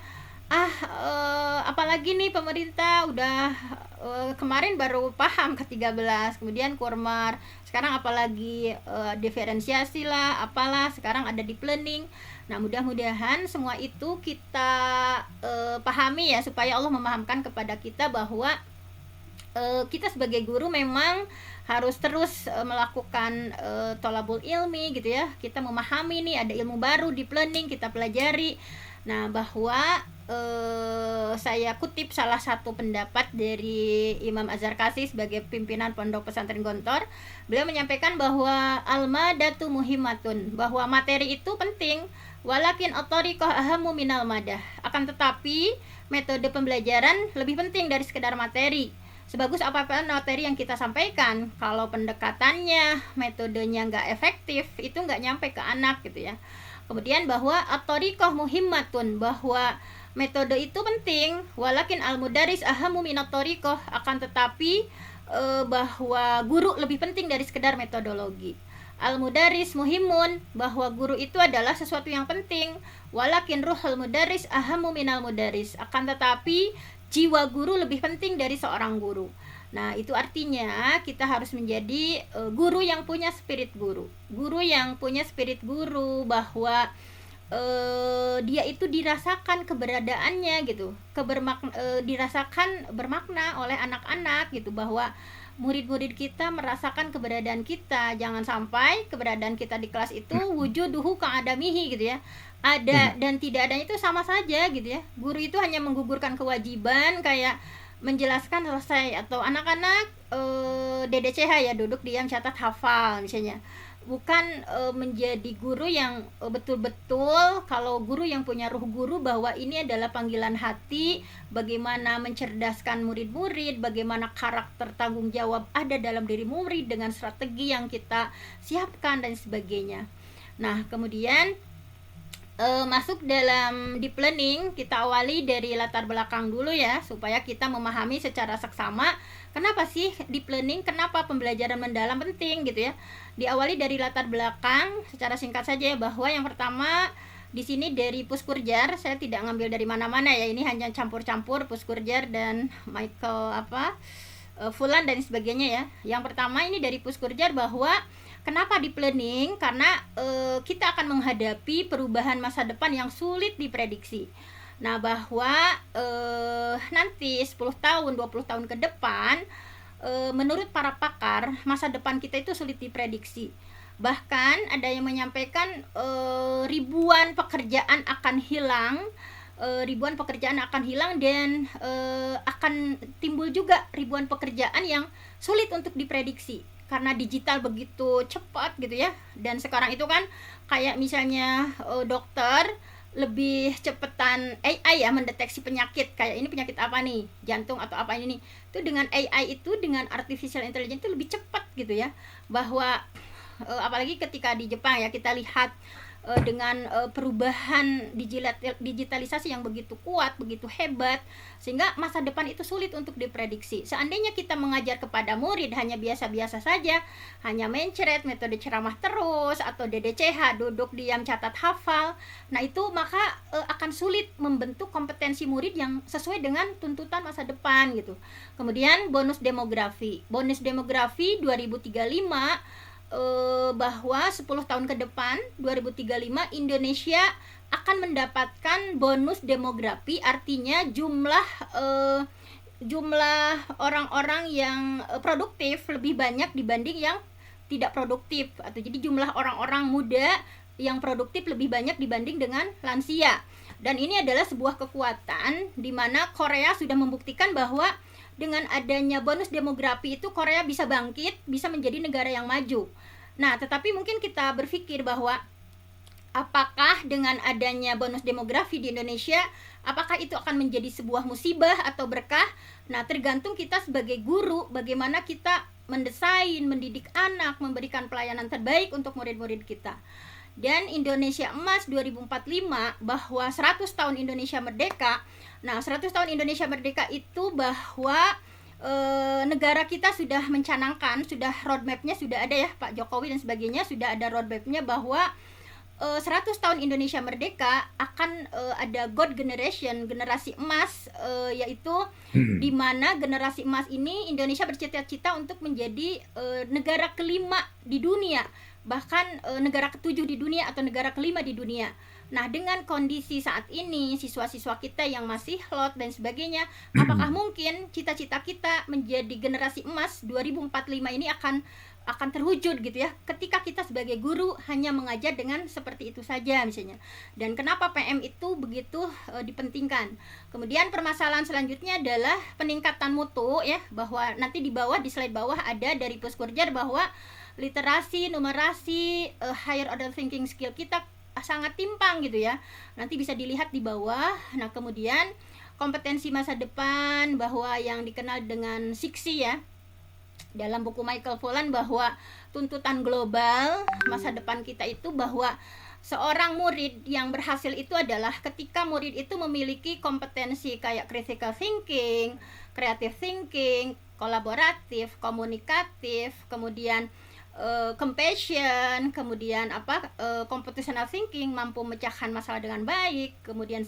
apalagi nih pemerintah udah kemarin baru paham ke-13, kemudian kurmar, sekarang apalagi diferensiasi lah, apalah, sekarang ada deep learning. Nah, mudah-mudahan semua itu kita pahami ya, supaya Allah memahamkan kepada kita bahwa kita sebagai guru memang harus terus melakukan tolabul ilmi gitu ya. Kita memahami nih ada ilmu baru di planning, kita pelajari. Nah, bahwa saya kutip salah satu pendapat dari Imam Azhar Kasih sebagai pimpinan Pondok Pesantren Gontor. Beliau menyampaikan bahwa al-madatu muhimmatun, bahwa materi itu penting, walakin at-tariqah ahammu minal madah. Akan tetapi metode pembelajaran lebih penting dari sekedar materi. Sebagus apapun materi yang kita sampaikan, kalau pendekatannya, metodenya nggak efektif, itu nggak nyampe ke anak gitu ya. Kemudian bahwa at-tariqah muhimmatun, bahwa metode itu penting, walakin al-mudaris ahammu minat tariqah, akan tetapi bahwa guru lebih penting dari sekedar metodologi. Al-mudaris muhimun, bahwa guru itu adalah sesuatu yang penting, walakin ruhul mudaris ahammu minal mudaris, akan tetapi jiwa guru lebih penting dari seorang guru. Nah, itu artinya kita harus menjadi guru yang punya spirit guru. Guru yang punya spirit guru, bahwa dia itu dirasakan keberadaannya gitu. Dirasakan bermakna oleh anak-anak gitu, bahwa murid-murid kita merasakan keberadaan kita. Jangan sampai keberadaan kita di kelas itu wujuduhu ka'adamihi gitu ya. Ada dan tidak adanya itu sama saja gitu ya. Guru itu hanya menggugurkan kewajiban kayak menjelaskan selesai, atau anak-anak DDCH ya, duduk diam catat hafal misalnya. Bukan menjadi guru yang betul-betul, kalau guru yang punya ruh guru, bahwa ini adalah panggilan hati, bagaimana mencerdaskan murid-murid, bagaimana karakter tanggung jawab ada dalam diri murid dengan strategi yang kita siapkan dan sebagainya. Nah, kemudian masuk dalam deep learning, kita awali dari latar belakang dulu ya, supaya kita memahami secara seksama kenapa sih deep learning, kenapa pembelajaran mendalam penting gitu ya. Diawali dari latar belakang secara singkat saja ya, bahwa yang pertama di sini dari Puskurjar, saya tidak ngambil dari mana-mana ya, ini hanya campur-campur Puskurjar dan Michael Fulan dan sebagainya ya. Yang pertama ini dari Puskurjar, bahwa kenapa deep learning? Karena kita akan menghadapi perubahan masa depan yang sulit diprediksi. Nah, bahwa nanti 10 tahun, 20 tahun ke depan, menurut para pakar, masa depan kita itu sulit diprediksi. Bahkan ada yang menyampaikan ribuan pekerjaan akan hilang, dan akan timbul juga ribuan pekerjaan yang sulit untuk diprediksi. Karena digital begitu cepat gitu ya, dan sekarang itu kan kayak misalnya dokter lebih cepetan AI ya mendeteksi penyakit, kayak ini penyakit apa nih, jantung atau apa ini nih, itu dengan AI itu, dengan artificial intelligence itu lebih cepat gitu ya. Bahwa apalagi ketika di Jepang ya, kita lihat dengan perubahan digitalisasi yang begitu kuat, begitu hebat, sehingga masa depan itu sulit untuk diprediksi. Seandainya kita mengajar kepada murid hanya biasa-biasa saja, hanya mencret, metode ceramah terus, atau DDCH, duduk diam catat hafal, nah itu maka akan sulit membentuk kompetensi murid yang sesuai dengan tuntutan masa depan gitu. Kemudian bonus demografi 2035, bahwa 10 tahun ke depan 2035 Indonesia akan mendapatkan bonus demografi, artinya jumlah orang-orang yang produktif lebih banyak dibanding yang tidak produktif, atau jadi jumlah orang-orang muda yang produktif lebih banyak dibanding dengan lansia. Dan ini adalah sebuah kekuatan di mana Korea sudah membuktikan bahwa dengan adanya bonus demografi itu Korea bisa bangkit, bisa menjadi negara yang maju. Nah, tetapi mungkin kita berpikir bahwa apakah dengan adanya bonus demografi di Indonesia, apakah itu akan menjadi sebuah musibah atau berkah? Nah, tergantung kita sebagai guru, bagaimana kita mendesain, mendidik anak, memberikan pelayanan terbaik untuk murid-murid kita. Dan Indonesia Emas 2045, bahwa 100 tahun Indonesia Merdeka. Nah, 100 tahun Indonesia Merdeka itu bahwa negara kita sudah mencanangkan, sudah roadmapnya sudah ada ya, Pak Jokowi dan sebagainya sudah ada roadmapnya, bahwa 100 tahun Indonesia Merdeka akan ada God Generation, generasi emas, yaitu di mana generasi emas ini Indonesia bercita-cita untuk menjadi negara kelima di dunia bahkan negara ketujuh di dunia atau negara kelima di dunia. Nah, dengan kondisi saat ini, siswa-siswa kita yang masih lot dan sebagainya, apakah mungkin cita-cita kita menjadi generasi emas 2045 ini akan terwujud gitu ya, ketika kita sebagai guru hanya mengajar dengan seperti itu saja misalnya. Dan kenapa PM itu begitu dipentingkan. Kemudian permasalahan selanjutnya adalah peningkatan mutu ya, bahwa nanti di bawah, di slide bawah ada dari Puskurjar bahwa literasi, numerasi, higher order thinking skill kita sangat timpang gitu ya. Nanti bisa dilihat di bawah. Nah, kemudian kompetensi masa depan, bahwa yang dikenal dengan 6C ya, dalam buku Michael Pollan, bahwa tuntutan global masa depan kita itu bahwa seorang murid yang berhasil itu adalah ketika murid itu memiliki kompetensi kayak critical thinking, creative thinking, kolaboratif, komunikatif, kemudian compassion, kemudian computational thinking, mampu memecahkan masalah dengan baik, kemudian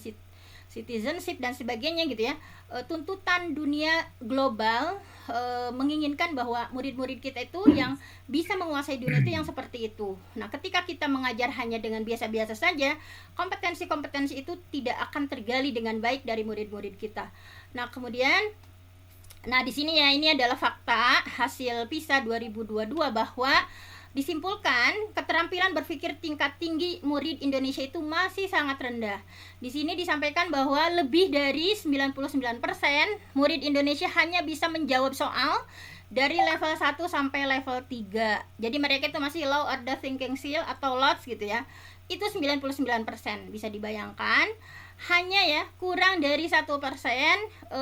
citizenship dan sebagainya gitu ya. Tuntutan dunia global menginginkan bahwa murid-murid kita itu yang bisa menguasai dunia itu yang seperti itu. Nah, ketika kita mengajar hanya dengan biasa-biasa saja, kompetensi-kompetensi itu tidak akan tergali dengan baik dari murid-murid kita. Nah, kemudian di sini ya, ini adalah fakta hasil PISA 2022 bahwa disimpulkan keterampilan berpikir tingkat tinggi murid Indonesia itu masih sangat rendah. Di sini disampaikan bahwa lebih dari 99% murid Indonesia hanya bisa menjawab soal dari level 1 sampai level 3. Jadi mereka itu masih low order thinking skill atau LOTS gitu ya. Itu 99%. Bisa dibayangkan hanya ya kurang dari 1%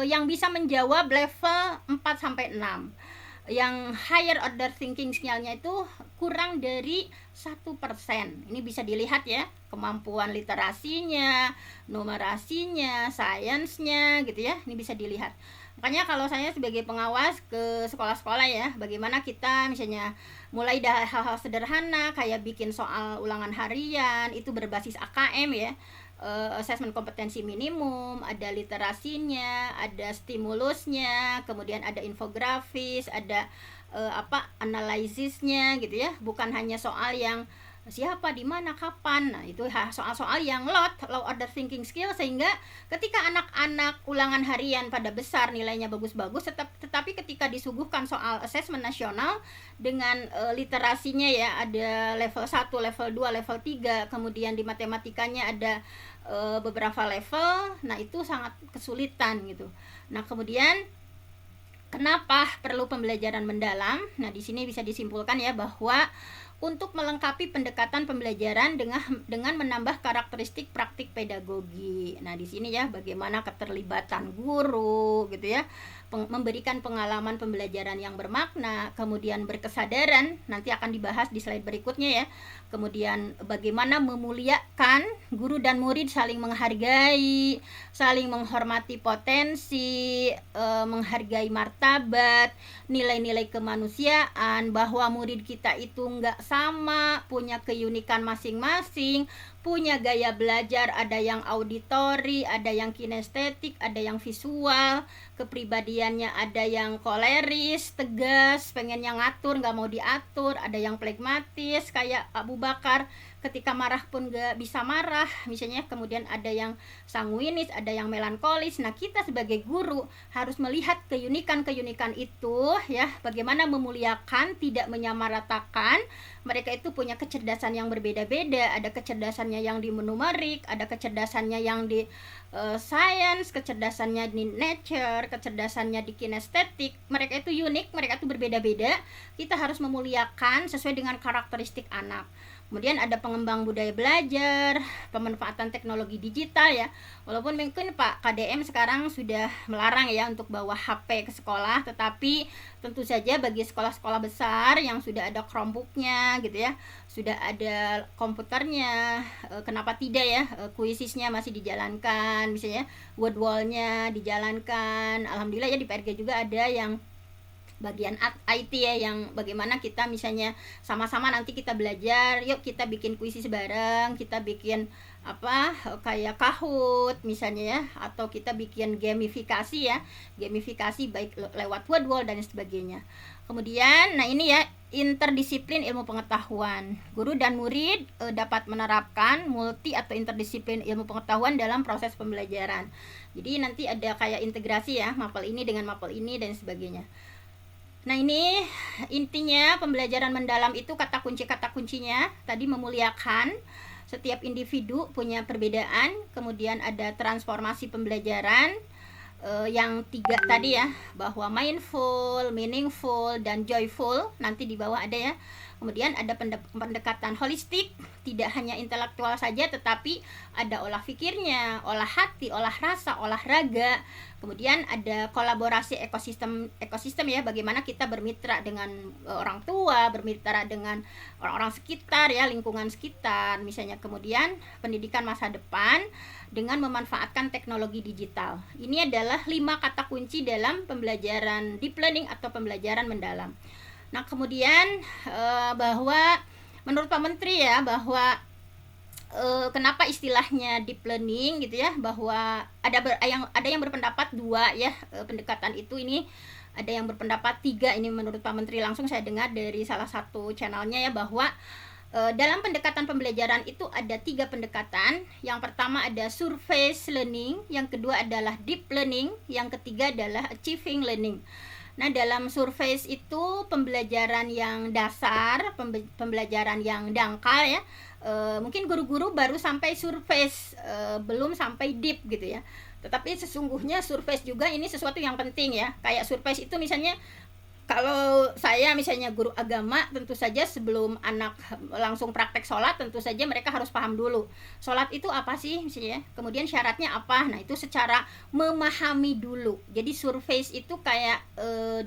yang bisa menjawab level 4 sampai 6. Yang higher order thinking skill-nya itu kurang dari 1%. Ini bisa dilihat ya, kemampuan literasinya, numerasinya, sainsnya gitu ya. Ini bisa dilihat. Makanya kalau saya sebagai pengawas ke sekolah-sekolah ya, bagaimana kita misalnya mulai dari hal-hal sederhana kayak bikin soal ulangan harian itu berbasis AKM ya, assessment kompetensi minimum, ada literasinya, ada stimulusnya, kemudian ada infografis, ada analisisnya gitu ya, bukan hanya soal yang siapa, di mana, kapan. Nah, itu soal-soal yang low order thinking skill, sehingga ketika anak-anak ulangan harian pada besar nilainya bagus-bagus, tetapi ketika disuguhkan soal asesmen nasional dengan literasinya ya, ada level 1, level 2, level 3, kemudian di matematikanya ada beberapa level, nah itu sangat kesulitan gitu. Nah, kemudian kenapa perlu pembelajaran mendalam? Nah, di sini bisa disimpulkan ya bahwa untuk melengkapi pendekatan pembelajaran dengan menambah karakteristik praktik pedagogi. Nah, di sini ya bagaimana keterlibatan guru gitu ya, memberikan pengalaman pembelajaran yang bermakna, kemudian berkesadaran, nanti akan dibahas di slide berikutnya ya. Kemudian bagaimana memuliakan guru dan murid, saling menghargai, saling menghormati potensi, menghargai martabat, nilai-nilai kemanusiaan, bahwa murid kita itu enggak sama, punya keunikan masing-masing, punya gaya belajar, ada yang auditori, ada yang kinestetik, ada yang visual, kepribadiannya ada yang koleris, tegas, pengennya ngatur, nggak mau diatur, ada yang pragmatis kayak Abu Bakar, ketika marah pun nggak bisa marah misalnya, kemudian ada yang sanguinis, ada yang melankolis. Nah, kita sebagai guru harus melihat keunikan-keunikan itu ya, bagaimana memuliakan, tidak menyamaratakan. Mereka itu punya kecerdasan yang berbeda-beda, ada kecerdasannya yang di numerik, ada kecerdasannya yang di science, kecerdasannya di nature, kecerdasannya di kinestetik. Mereka itu unik, mereka itu berbeda-beda. Kita harus memuliakan sesuai dengan karakteristik anak. Kemudian ada pengembang budaya belajar, pemanfaatan teknologi digital ya. Walaupun mungkin Pak KDM sekarang sudah melarang ya untuk bawa HP ke sekolah, tetapi tentu saja bagi sekolah-sekolah besar yang sudah ada Chromebook-nya gitu ya, sudah ada komputernya, kenapa tidak ya, kuisisnya masih dijalankan, misalnya word wall-nya dijalankan. Alhamdulillah ya, di PRG juga ada yang bagian IT ya, yang bagaimana kita misalnya sama-sama nanti kita belajar, yuk kita bikin kuisis bareng, kita bikin kayak Kahoot misalnya ya, atau kita bikin gamifikasi ya, gamifikasi baik lewat word wall dan sebagainya. Kemudian nah ini ya interdisiplin ilmu pengetahuan. Guru dan murid dapat menerapkan multi atau interdisiplin ilmu pengetahuan dalam proses pembelajaran. Jadi nanti ada kayak integrasi ya, mapel ini dengan mapel ini dan sebagainya. Nah, ini intinya pembelajaran mendalam itu kata kuncinya tadi memuliakan. Setiap individu punya perbedaan, kemudian ada transformasi pembelajaran yang 3 tadi ya, bahwa mindful, meaningful, dan joyful, nanti di bawah ada ya. Kemudian ada pendekatan holistik, tidak hanya intelektual saja tetapi ada olah pikirnya, olah hati, olah rasa, olah raga. Kemudian ada kolaborasi ekosistem ya, bagaimana kita bermitra dengan orang tua, bermitra dengan orang-orang sekitar ya, lingkungan sekitar misalnya. Kemudian pendidikan masa depan dengan memanfaatkan teknologi digital. Ini adalah 5 kata kunci dalam pembelajaran deep learning atau pembelajaran mendalam. Nah, kemudian bahwa menurut Pak Menteri ya, bahwa kenapa istilahnya deep learning gitu ya, bahwa ada yang berpendapat 2 ya, pendekatan itu. Ini ada yang berpendapat 3, ini menurut Pak Menteri langsung saya dengar dari salah satu channelnya ya, bahwa dalam pendekatan pembelajaran itu ada 3 pendekatan. Yang pertama ada surface learning, yang kedua adalah deep learning, yang ketiga adalah achieving learning. Nah, dalam surface itu pembelajaran yang dasar, pembelajaran yang dangkal ya. Mungkin guru-guru baru sampai surface, belum sampai deep gitu ya. Tetapi sesungguhnya surface juga ini sesuatu yang penting ya. Kayak surface itu misalnya, kalau saya misalnya guru agama, tentu saja sebelum anak langsung praktek sholat, tentu saja mereka harus paham dulu sholat itu apa sih misalnya, kemudian syaratnya apa. Nah, itu secara memahami dulu. Jadi surface itu kayak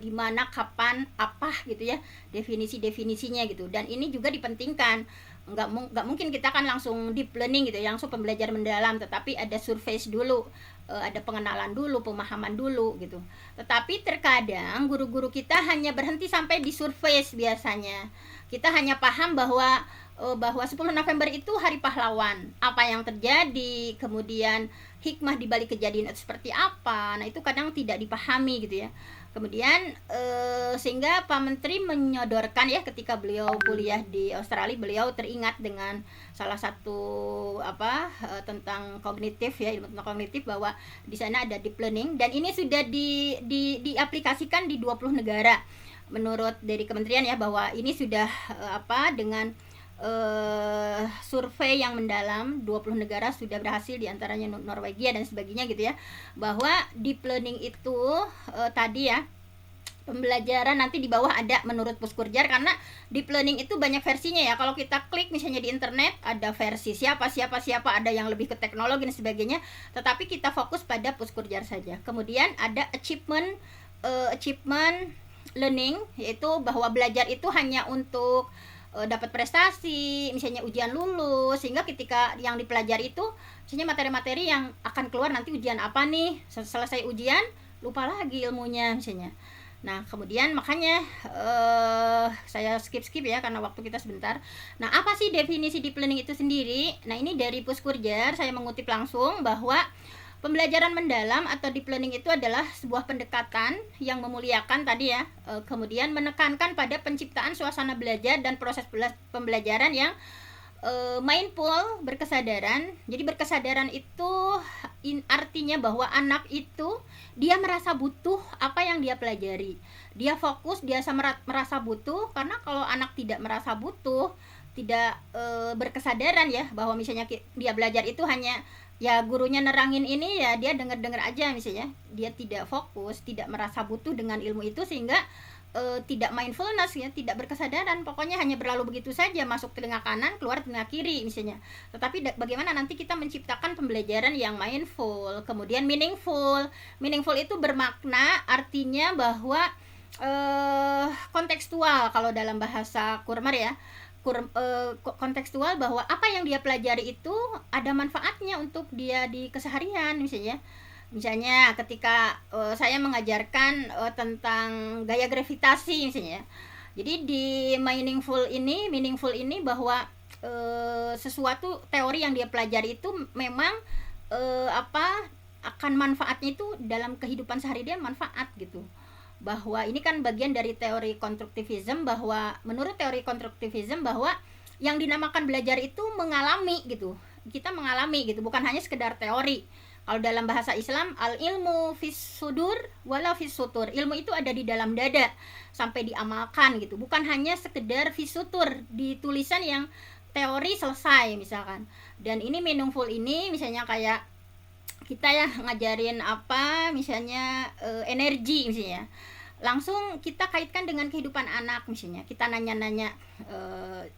di mana, kapan, apa gitu ya, definisinya gitu. Dan ini juga dipentingkan. Nggak mungkin kita kan langsung deep learning gitu, langsung pembelajaran mendalam, tetapi ada surface dulu, ada pengenalan dulu, pemahaman dulu gitu. Tetapi terkadang guru-guru kita hanya berhenti sampai di surface biasanya. Kita hanya paham bahwa 10 November itu hari pahlawan, apa yang terjadi, kemudian hikmah di balik kejadian itu seperti apa. Nah, itu kadang tidak dipahami gitu ya. Kemudian sehingga Pak Menteri menyodorkan ya, ketika beliau kuliah di Australia, beliau teringat dengan salah satu tentang kognitif ya, ilmu tentang kognitif, bahwa di sana ada deep learning, dan ini sudah diaplikasikan di 20 negara menurut dari kementerian ya, bahwa ini sudah dengan survei yang mendalam 20 negara sudah berhasil, diantaranya Norwegia dan sebagainya gitu ya, bahwa deep learning itu tadi ya, pembelajaran nanti di bawah ada menurut Puskurjar, karena deep learning itu banyak versinya ya. Kalau kita klik misalnya di internet, ada versi siapa, ada yang lebih ke teknologi dan sebagainya, tetapi kita fokus pada Puskurjar saja. Kemudian ada achievement learning, yaitu bahwa belajar itu hanya untuk dapat prestasi, misalnya ujian lulus, sehingga ketika yang dipelajari itu misalnya materi-materi yang akan keluar nanti ujian apa nih, selesai ujian lupa lagi ilmunya misalnya. Nah, kemudian makanya saya skip ya karena waktu kita sebentar. Nah, apa sih definisi deep learning itu sendiri? Nah, ini dari Puskurjar saya mengutip langsung, bahwa pembelajaran mendalam atau deep learning itu adalah sebuah pendekatan yang memuliakan tadi ya, kemudian menekankan pada penciptaan suasana belajar dan proses pembelajaran yang mindful, berkesadaran. Jadi berkesadaran itu artinya bahwa anak itu dia merasa butuh apa yang dia pelajari. Dia fokus, dia merasa butuh, karena kalau anak tidak merasa butuh, tidak berkesadaran ya, bahwa misalnya dia belajar itu hanya ya gurunya nerangin ini ya, dia denger aja misalnya, dia tidak fokus, tidak merasa butuh dengan ilmu itu, sehingga tidak mindfulness ya, tidak berkesadaran, pokoknya hanya berlalu begitu saja, masuk telinga kanan, keluar telinga kiri misalnya. Tetapi bagaimana nanti kita menciptakan pembelajaran yang mindful. Kemudian meaningful itu bermakna, artinya bahwa kontekstual, kalau dalam bahasa Kurmer ya, kontekstual, bahwa apa yang dia pelajari itu ada manfaatnya untuk dia di keseharian misalnya ketika saya mengajarkan tentang gaya gravitasi misalnya. Jadi di meaningful ini bahwa sesuatu teori yang dia pelajari itu memang akan manfaatnya itu dalam kehidupan sehari dia manfaat gitu. bahwa ini kan bagian dari teori konstruktivisme, bahwa menurut teori konstruktivisme bahwa yang dinamakan belajar itu mengalami gitu. Kita mengalami gitu, bukan hanya sekedar teori. Kalau dalam bahasa Islam, al ilmu fis sudur wala fis sutur. Ilmu itu ada di dalam dada sampai diamalkan gitu. Bukan hanya sekedar fis sutur di tulisan yang teori selesai misalkan. Dan ini meaningful ini misalnya kayak kita ya ngajarin apa misalnya energi misalnya. Langsung kita kaitkan dengan kehidupan anak misalnya. Kita nanya-nanya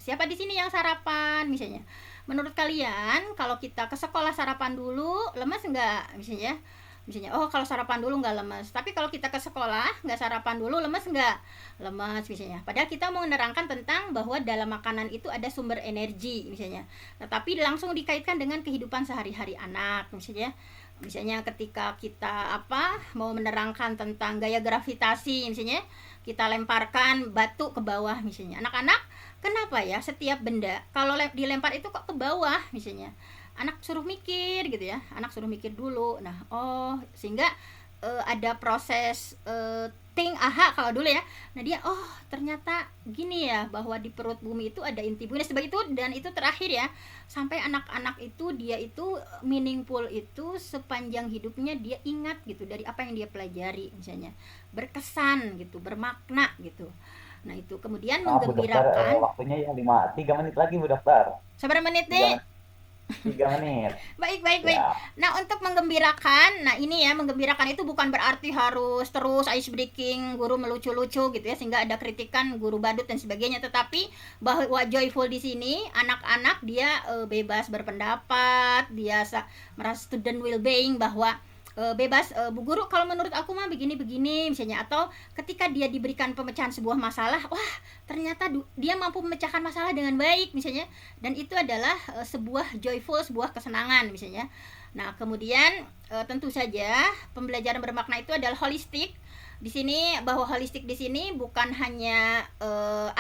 siapa di sini yang sarapan misalnya. Menurut kalian kalau kita ke sekolah sarapan dulu lemas enggak misalnya? Oh kalau sarapan dulu enggak lemas, tapi kalau kita ke sekolah enggak sarapan dulu lemas enggak? Lemas misalnya. Padahal kita mau menerangkan tentang bahwa dalam makanan itu ada sumber energi misalnya. Tetapi langsung dikaitkan dengan kehidupan sehari-hari anak misalnya. Misalnya ketika kita mau menerangkan tentang gaya gravitasi misalnya, kita lemparkan batu ke bawah misalnya. Anak-anak, kenapa ya setiap benda kalau dilempar itu kok ke bawah misalnya? Anak suruh mikir gitu ya. Anak suruh mikir dulu. Nah, sehingga ada proses think aha kalau dulu ya. Nah, dia ternyata gini ya, bahwa di perut bumi itu ada inti bumi sebagai itu, dan itu terakhir ya. Sampai anak-anak itu dia itu meaningful itu sepanjang hidupnya dia ingat gitu dari apa yang dia pelajari misalnya. Berkesan gitu, bermakna gitu. Nah, itu kemudian Bu Dokter, menggembirakan. waktunya ya 3 menit lagi Bu Dokter. Seberapa menit nih? 3 menit. Baik. Ya. Nah, untuk menggembirakan, nah ini ya, menggembirakan itu bukan berarti harus terus ice breaking, guru melucu-lucu gitu ya, sehingga ada kritikan guru badut dan sebagainya. Tetapi bahwa joyful di sini, anak-anak dia bebas berpendapat, dia merasa student well-being, bahwa bebas, Bu Guru kalau menurut aku mah begini-begini misalnya. Atau ketika dia diberikan pemecahan sebuah masalah, wah ternyata dia mampu memecahkan masalah dengan baik misalnya, dan itu adalah sebuah joyful, sebuah kesenangan misalnya. Nah, kemudian tentu saja pembelajaran bermakna itu adalah holistik. Di sini bahwa holistik di sini bukan hanya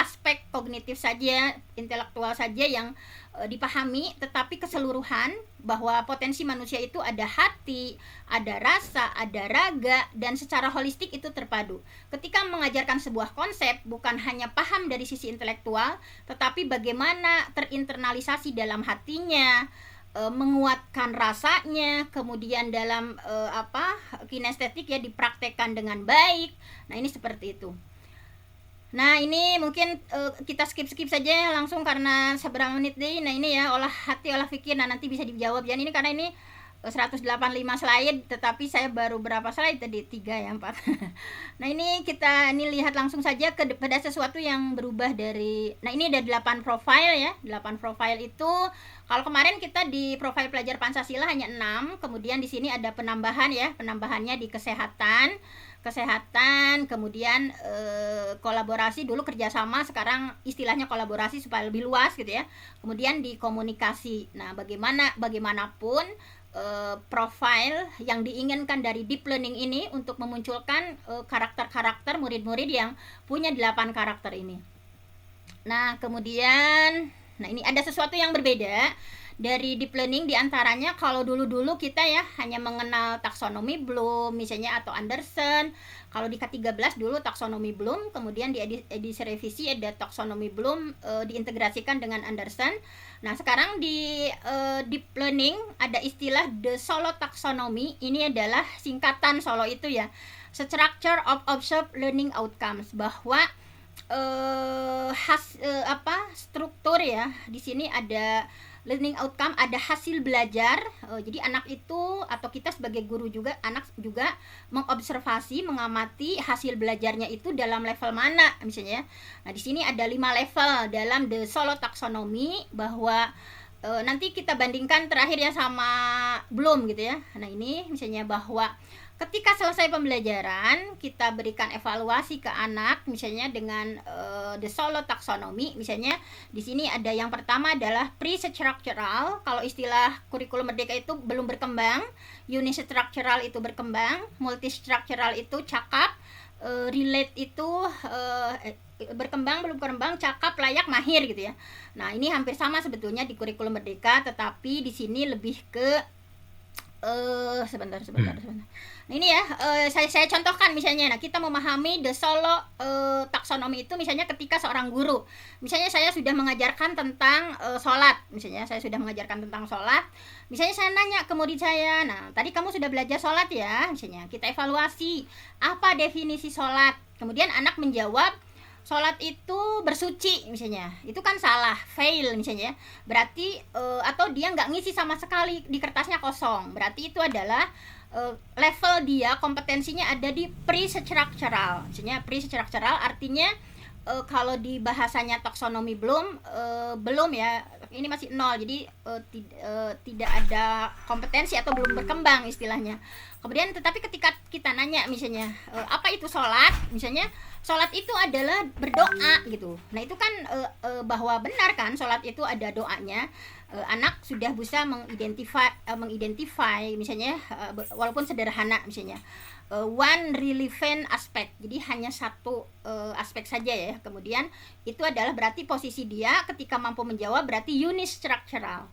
aspek kognitif saja, intelektual saja yang dipahami, tetapi keseluruhan, bahwa potensi manusia itu ada hati, ada rasa, ada raga, dan secara holistik itu terpadu. Ketika mengajarkan sebuah konsep, bukan hanya paham dari sisi intelektual, tetapi bagaimana terinternalisasi dalam hatinya, menguatkan rasanya, kemudian dalam kinestetik ya dipraktekkan dengan baik. Nah, ini seperti itu. Nah, ini mungkin kita skip saja langsung karena seberapa menit deh. Nah, ini ya olah hati, olah pikir. Nah, nanti bisa dijawab ya. Ini karena ini 185 slide, tetapi saya baru berapa slide tadi? 3 ya, 4. Nah, ini kita lihat langsung saja pada sesuatu yang berubah dari. Nah, ini ada 8 profile ya. 8 profile itu kalau kemarin kita di profil pelajar Pancasila hanya 6, kemudian di sini ada penambahan ya. Penambahannya di kesehatan, kemudian kolaborasi, dulu kerjasama, sekarang istilahnya kolaborasi supaya lebih luas gitu ya. Kemudian di komunikasi. Nah, bagaimanapun profil yang diinginkan dari deep learning ini untuk memunculkan karakter-karakter murid-murid yang punya 8 karakter ini. Nah, kemudian ini ada sesuatu yang berbeda dari deep learning, diantaranya kalau dulu kita ya hanya mengenal taksonomi Bloom misalnya atau Anderson. Kalau di K13 dulu taksonomi Bloom, kemudian di edisi revisi ada taksonomi Bloom diintegrasikan dengan Anderson. Nah, sekarang di deep learning ada istilah the Solo taxonomy. Ini adalah singkatan Solo itu ya, structure of observed learning outcomes, bahwa struktur ya. Di sini ada learning outcome, ada hasil belajar. Jadi anak itu atau kita sebagai guru juga, anak juga mengobservasi, mengamati hasil belajarnya itu dalam level mana misalnya. Nah, di sini ada 5 level dalam the Solo taxonomy, bahwa nanti kita bandingkan terakhir ya sama Bloom gitu ya. Nah, ini misalnya bahwa ketika selesai pembelajaran, kita berikan evaluasi ke anak misalnya dengan the Solo taxonomy. Misalnya di sini ada yang pertama adalah pre-structural. Kalau istilah kurikulum merdeka itu belum berkembang, unistructural itu berkembang, multistructural itu cakap, relate itu berkembang, belum berkembang, cakap, layak, mahir gitu ya. Nah, ini hampir sama sebetulnya di kurikulum merdeka, tetapi di sini lebih ke Sebentar. Nah, ini ya, saya contohkan misalnya. Nah, kita memahami the solo taksonomi itu misalnya ketika seorang guru. Misalnya saya sudah mengajarkan tentang sholat. Misalnya saya sudah mengajarkan tentang sholat. Misalnya saya nanya ke murid saya, nah tadi kamu sudah belajar sholat ya? Misalnya kita evaluasi apa definisi sholat. Kemudian anak menjawab, sholat itu bersuci misalnya, itu kan salah, fail misalnya, berarti atau dia nggak ngisi sama sekali di kertasnya kosong, berarti itu adalah level dia kompetensinya ada di pre-structural. Misalnya pre-structural artinya kalau di bahasanya taksonomi belum ya, ini masih nol, jadi tidak ada kompetensi atau belum berkembang istilahnya. Kemudian tetapi ketika kita nanya misalnya apa itu sholat, misalnya sholat itu adalah berdoa gitu. Nah itu kan bahwa benar kan sholat itu ada doanya. Anak sudah bisa mengidentify misalnya walaupun sederhana misalnya one relevant aspek, jadi hanya satu aspek saja ya. Kemudian itu adalah berarti posisi dia ketika mampu menjawab berarti unistructural.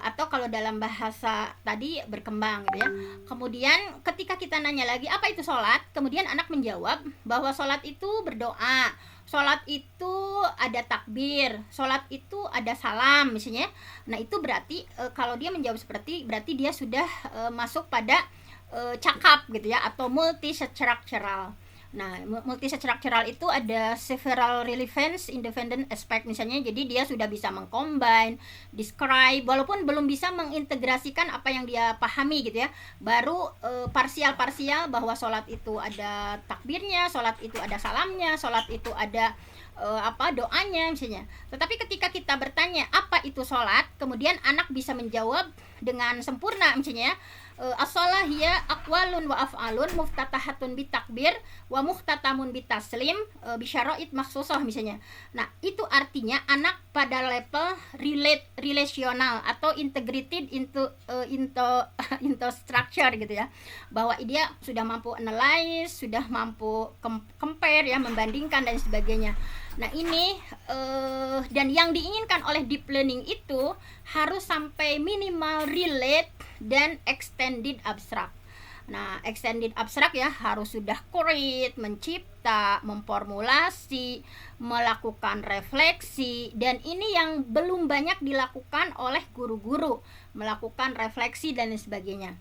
Atau kalau dalam bahasa tadi berkembang gitu ya. Kemudian ketika kita nanya lagi apa itu sholat, kemudian anak menjawab bahwa sholat itu berdoa, sholat itu ada takbir, sholat itu ada salam misalnya. Nah itu berarti kalau dia menjawab seperti, berarti dia sudah masuk pada cakap gitu ya, atau multi-structural. Nah, multi-structural itu ada several relevance independent aspect misalnya, jadi dia sudah bisa mengcombine, describe, walaupun belum bisa mengintegrasikan apa yang dia pahami gitu ya, baru parsial-parsial bahwa sholat itu ada takbirnya, sholat itu ada salamnya, sholat itu ada doanya misalnya. Tetapi ketika kita bertanya apa itu sholat, kemudian anak bisa menjawab dengan sempurna misalnya, as-shalah hiya aqwalun wa af'alun muftatahatun bitakbir wa muhtatamun bitaslim bisyara'id makhsusah misalnya. Nah, itu artinya anak pada level relational atau integrated into structure gitu ya. Bahwa dia sudah mampu analyze, sudah mampu compare ya, membandingkan dan sebagainya. Nah, ini dan yang diinginkan oleh deep learning itu harus sampai minimal relate dan extended abstract. Nah, extended abstract ya harus sudah create, mencipta, memformulasi, melakukan refleksi, dan ini yang belum banyak dilakukan oleh guru-guru, melakukan refleksi dan sebagainya.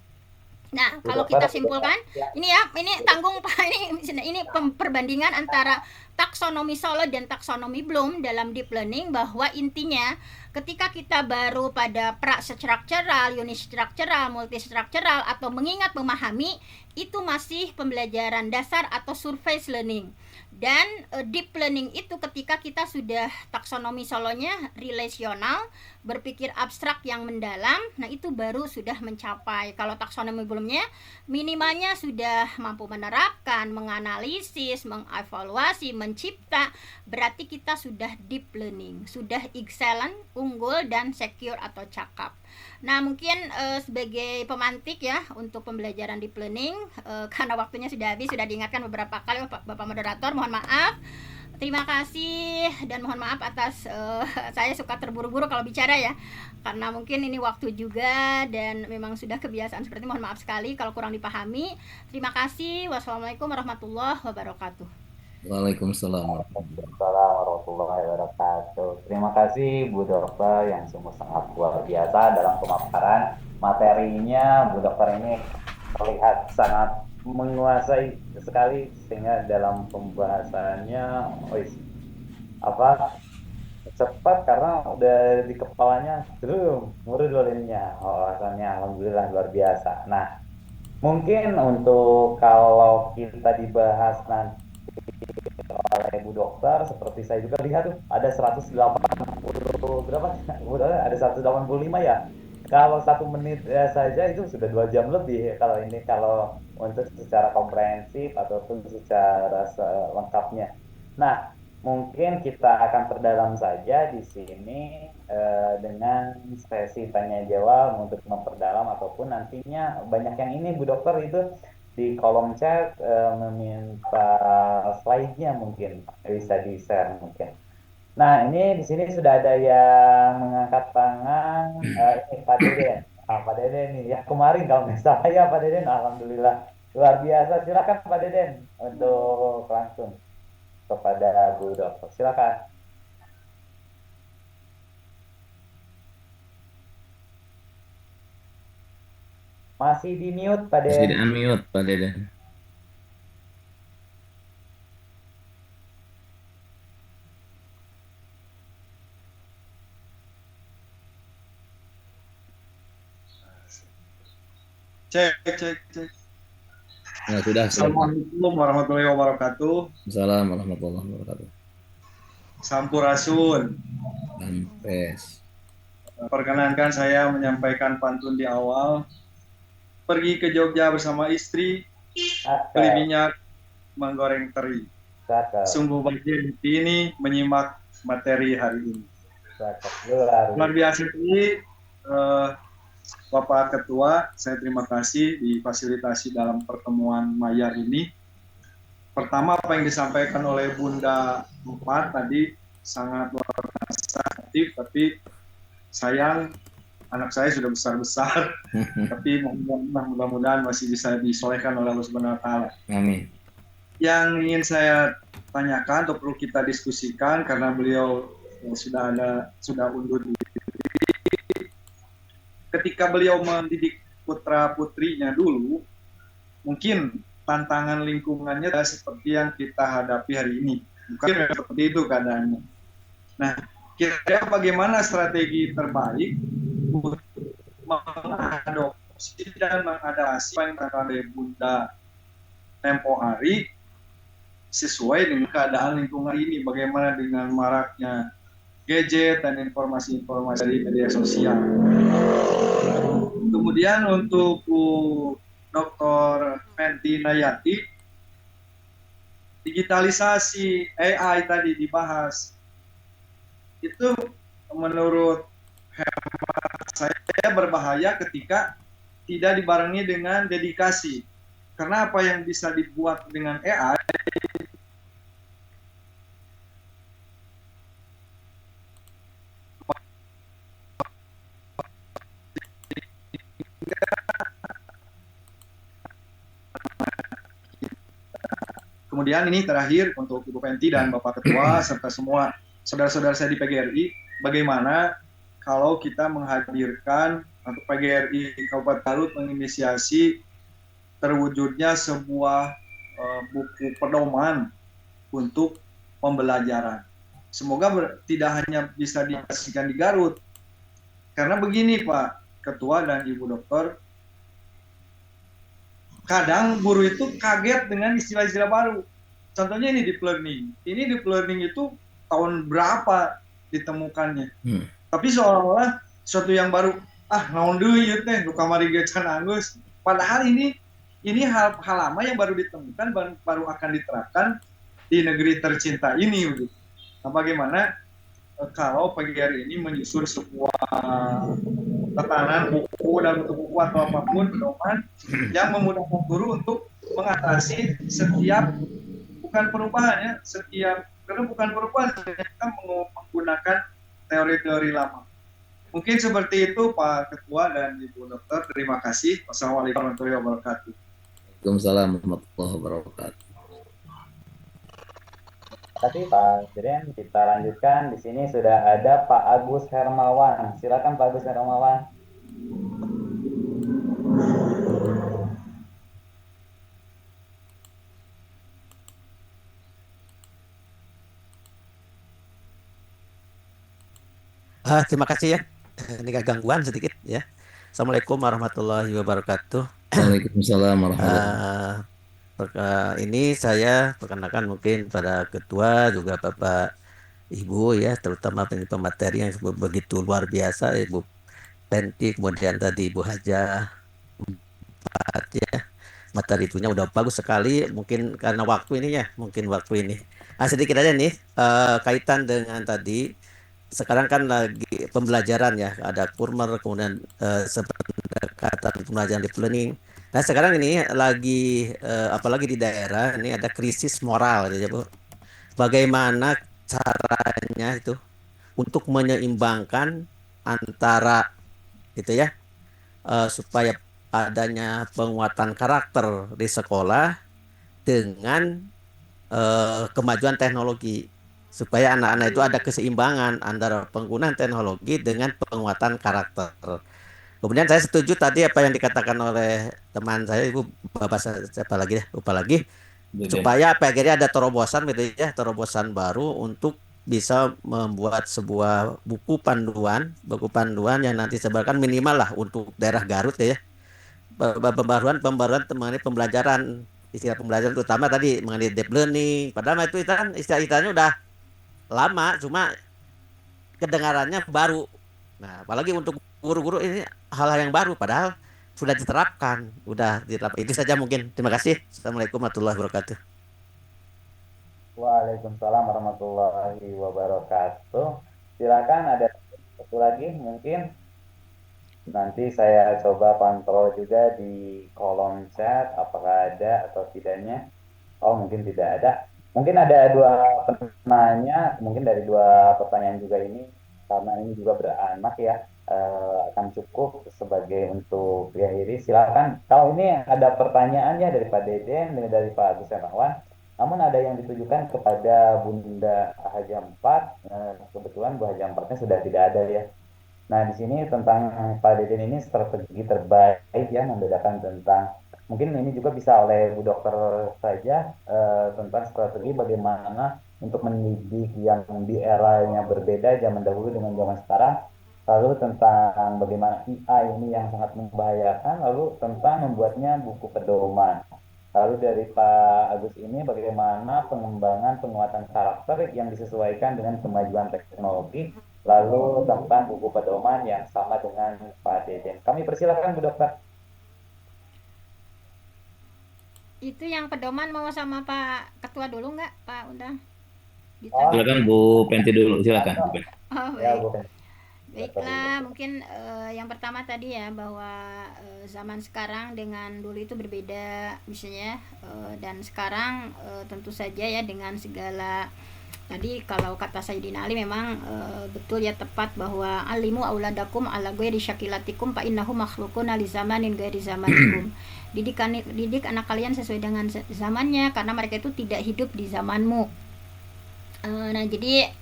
Nah, kalau kita simpulkan, ini tanggung Pak, ini perbandingan antara taksonomi solo dan taksonomi Bloom dalam deep learning, bahwa intinya ketika kita baru pada pra-structural, unistructural, multistructural, atau mengingat memahami, itu masih pembelajaran dasar atau surface learning. Dan deep learning itu ketika kita sudah taksonomi solonya relasional, berpikir abstrak yang mendalam, nah itu baru sudah mencapai. Kalau taksonomi belumnya minimalnya sudah mampu menerapkan, menganalisis, mengevaluasi, mencipta, berarti kita sudah deep learning, sudah excellent, unggul, dan secure atau cakap. Nah, mungkin sebagai pemantik ya untuk pembelajaran deep learning, karena waktunya sudah habis, sudah diingatkan beberapa kali Bapak Moderator, mohon maaf. Terima kasih dan mohon maaf atas saya suka terburu-buru kalau bicara ya, karena mungkin ini waktu juga dan memang sudah kebiasaan seperti, mohon maaf sekali kalau kurang dipahami. Terima kasih. Wassalamualaikum warahmatullahi wabarakatuh. Waalaikumsalam. Warahmatullahi wabarakatuh. Terima kasih Bu Dokter yang sungguh sangat luar biasa dalam pemaparan materinya. Bu Dokter ini terlihat sangat menguasai sekali, sehingga dalam pembahasannya cepat karena udah di kepalanya murid-muridnya wawasannya alhamdulillah luar biasa. Nah, mungkin untuk kalau kita dibahas nanti oleh Bu Dokter, seperti saya juga lihat tuh ada 180 berapa? Ada 185 ya. Kalau 1 menit saja itu sudah 2 jam lebih kalau ini, kalau untuk secara komprehensif ataupun secara lengkapnya. Nah, mungkin kita akan perdalam saja di sini dengan sesi tanya jawab untuk memperdalam, ataupun nantinya banyak yang ini Bu Dokter itu di kolom chat meminta slide-nya, mungkin bisa di-share mungkin. Nah, ini di sini sudah ada yang mengangkat tangan, Pak Deden. Pak Deden nih, ya kemarin kalau nggak salah ya Pak Deden, alhamdulillah luar biasa. Silakan Pak Deden untuk langsung kepada Bu Dokter. Silakan. Masih di mute Pak Masih di Deden. unmute Pak Deden. Cek, cek, cek. Nah, sudah. Assalamualaikum warahmatullahi wabarakatuh. Assalamualaikum warahmatullahi wabarakatuh. Sampurasun. Sampes. Perkenankan saya menyampaikan pantun di awal. Pergi ke Jogja bersama istri, beli minyak, menggoreng teri. Sungguh bahagia ini menyimak materi hari ini. Luar biasa ini, Bapak Ketua, saya terima kasih difasilitasi dalam pertemuan Mayar ini. Pertama, apa yang disampaikan oleh Bunda Empat tadi sangat luar biasa aktif, tapi sayang anak saya sudah besar-besar, tapi mudah-mudahan masih bisa disolehkan oleh Allah Subhanahu wa Ta'ala. Amin. Yang ingin saya tanyakan atau perlu kita diskusikan karena beliau sudah undur diri. Ketika beliau mendidik putra-putrinya dulu, mungkin tantangan lingkungannya seperti yang kita hadapi hari ini. Bukan seperti itu keadaannya. Nah, kira-kira bagaimana strategi terbaik untuk mengadopsi dan mengadaptasi apa yang dilakukan oleh Bunda tempo hari sesuai dengan keadaan lingkungan ini? Bagaimana dengan maraknya gadget dan informasi-informasi dari media sosial? Kemudian untuk Bu Dr. Fenty Nayati, digitalisasi AI tadi dibahas. Itu menurut saya berbahaya ketika tidak dibarengi dengan dedikasi. Karena apa yang bisa dibuat dengan AI kemudian ini terakhir untuk Ibu Fenty dan Bapak Ketua serta semua saudara-saudara saya di PGRI, bagaimana kalau kita menghadirkan atau PGRI Kabupaten Garut menginisiasi terwujudnya sebuah buku pedoman untuk pembelajaran. Semoga tidak hanya bisa diaplikasikan di Garut. Karena begini Pak Ketua dan Ibu Dokter, kadang guru itu kaget dengan istilah-istilah baru. Contohnya ini deep learning. Ini deep learning itu tahun berapa ditemukannya. Tapi seolah-olah sesuatu yang baru, naon deui ieu teh nu kamari ge can anggeus. Padahal ini hal lama yang baru ditemukan, baru akan diterapkan di negeri tercinta ini. Nah, bagaimana kalau pagi hari ini menyusun sebuah tatanan buku dan bentuk buku atau apapun pedoman yang memudahkan guru untuk mengatasi setiap karena bukan perubahan kita menggunakan teori-teori lama. Mungkin seperti itu Pak Ketua dan Ibu Dokter. Terima kasih. Wassalamualaikum warahmatullahi wabarakatuh. Waalaikumsalam warahmatullahi wabarakatuh. Terima kasih Pak Deden. Kita lanjutkan. Di sini sudah ada Pak Agus Hermawan. Silakan Pak Agus Hermawan. Terima kasih ya. Ini agak gangguan sedikit ya. Assalamualaikum warahmatullahi wabarakatuh. Waalaikumsalam warahmatullahi wabarakatuh. Ini saya perkenalkan mungkin pada Ketua juga Bapak Ibu ya, terutama pemateri yang begitu luar biasa, Ibu Fenty, kemudian tadi Ibu Haja Empat ya. Materi itunya udah bagus sekali, mungkin karena waktu ini ya, sedikit aja nih kaitan dengan tadi. Sekarang kan lagi pembelajaran ya, ada kurmer, kemudian pendekatan pembelajaran deep learning. Nah sekarang ini lagi apalagi di daerah ini ada krisis moral gitu ya Bu. Bagaimana caranya itu untuk menyeimbangkan antara gitu ya supaya adanya penguatan karakter di sekolah dengan kemajuan teknologi, supaya anak-anak itu ada keseimbangan antara penggunaan teknologi dengan penguatan karakter. Kemudian saya setuju tadi apa yang dikatakan oleh teman saya, Ibu Bapak siapa lagi ya, lupa lagi, supaya akhirnya ada terobosan gitu ya, terobosan baru untuk bisa membuat sebuah buku panduan yang nanti sebarkan minimal lah untuk daerah Garut ya, pembaruan mengenai pembelajaran, istilah pembelajaran terutama tadi mengenai deep learning. Padahal itu kan istilah-istilahnya udah lama, cuma kedengarannya baru. Nah, apalagi untuk guru-guru ini hal-hal yang baru, padahal sudah diterapkan, Itu saja mungkin. Terima kasih. Assalamualaikum warahmatullahi wabarakatuh. Waalaikumsalam warahmatullahi wabarakatuh. Silakan ada satu lagi mungkin. Nanti saya coba kontrol juga di kolom chat apakah ada atau tidaknya. Oh, mungkin tidak ada. Mungkin ada 2 penanya, mungkin dari 2 pertanyaan juga ini, karena ini juga beranak ya, akan cukup sebagai untuk diakhiri. Silakan. Kalau ini ada pertanyaannya dari Pak Deden, dari Pak Agus Hermawan, namun ada yang ditujukan kepada Bunda Haja 4, kebetulan Bu Haja 4-nya sudah tidak ada ya. Nah, di sini tentang Pak Deden ini strategi terbaik ya, membedakan tentang, mungkin ini juga bisa oleh Bu Dokter saja, tentang strategi bagaimana untuk mendidik yang di eranya berbeda zaman dahulu dengan zaman sekarang, lalu tentang bagaimana AI ini yang sangat membahayakan, lalu tentang membuatnya buku pedoman. Lalu dari Pak Agus ini bagaimana pengembangan penguatan karakter yang disesuaikan dengan kemajuan teknologi, lalu tentang buku pedoman yang sama dengan Pak Deden. Kami persilahkan Bu Dokter. Itu yang pedoman mau sama Pak Ketua dulu nggak, Pak Undang? Silakan Bu Penti dulu, silakan. Oh, Ya, baik. Bu Penti. Baiklah, mungkin yang pertama tadi ya, bahwa zaman sekarang dengan dulu itu berbeda misalnya, dan sekarang tentu saja ya dengan segala tadi, kalau kata Sayyidina Ali memang betul ya, tepat, bahwa alimu auladakum ala ghairi syakilatikum fa innahu makhluqun li zamanin ghairi zamanikum. Didik anak kalian sesuai dengan zamannya, karena mereka itu tidak hidup di zamanmu. Nah, jadi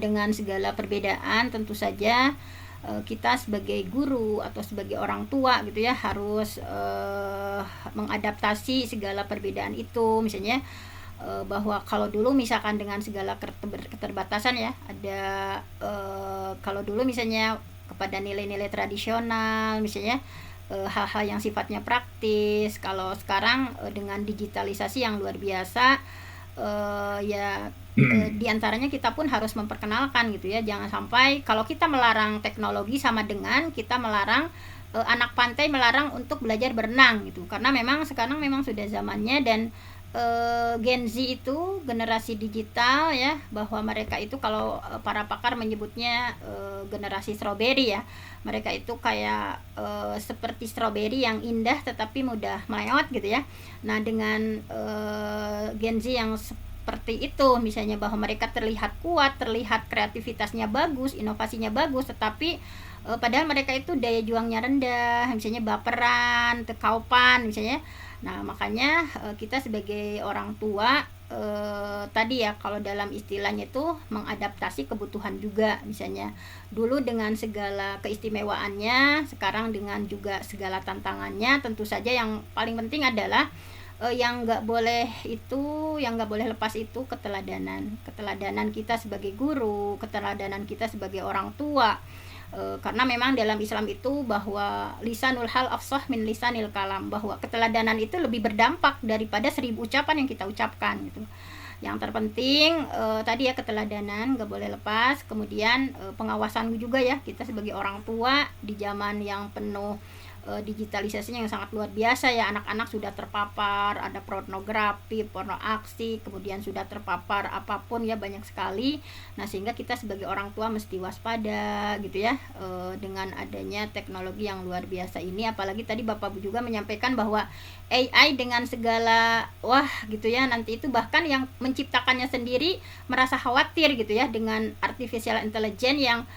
dengan segala perbedaan tentu saja kita sebagai guru atau sebagai orang tua gitu ya harus mengadaptasi segala perbedaan itu. Misalnya bahwa kalau dulu misalkan dengan segala keterbatasan ya, ada kalau dulu misalnya kepada nilai-nilai tradisional misalnya, hal-hal yang sifatnya praktis. Kalau sekarang dengan digitalisasi yang luar biasa, ya diantaranya kita pun harus memperkenalkan gitu ya, jangan sampai kalau kita melarang teknologi sama dengan kita melarang anak pantai melarang untuk belajar berenang gitu, karena memang sekarang memang sudah zamannya. Dan Gen Z itu generasi digital ya, bahwa mereka itu kalau para pakar menyebutnya generasi strawberry ya, mereka itu kayak seperti strawberry yang indah tetapi mudah melewat gitu ya. Nah, dengan Gen Z yang seperti itu misalnya, bahwa mereka terlihat kuat, terlihat kreativitasnya bagus, inovasinya bagus, tetapi padahal mereka itu daya juangnya rendah, misalnya baperan, tekaupan misalnya. Nah, makanya kita sebagai orang tua tadi ya, kalau dalam istilahnya itu mengadaptasi kebutuhan juga, misalnya dulu dengan segala keistimewaannya, sekarang dengan juga segala tantangannya. Tentu saja yang paling penting adalah yang nggak boleh lepas itu keteladanan kita sebagai guru, keteladanan kita sebagai orang tua. Karena memang dalam Islam itu bahwa lisanul hal afsah min lisanil kalam, bahwa keteladanan itu lebih berdampak daripada 1000 ucapan yang kita ucapkan gitu. Yang terpenting tadi ya, keteladanan nggak boleh lepas. Kemudian pengawasan juga ya, kita sebagai orang tua di zaman yang penuh digitalisasinya yang sangat luar biasa ya, anak-anak sudah terpapar, ada pornografi, porno aksi, kemudian sudah terpapar apapun ya, banyak sekali. Nah, sehingga kita sebagai orang tua mesti waspada gitu ya, dengan adanya teknologi yang luar biasa ini. Apalagi tadi Bapak juga menyampaikan bahwa AI dengan segala gitu ya, nanti itu bahkan yang menciptakannya sendiri merasa khawatir gitu ya dengan artificial intelligence yang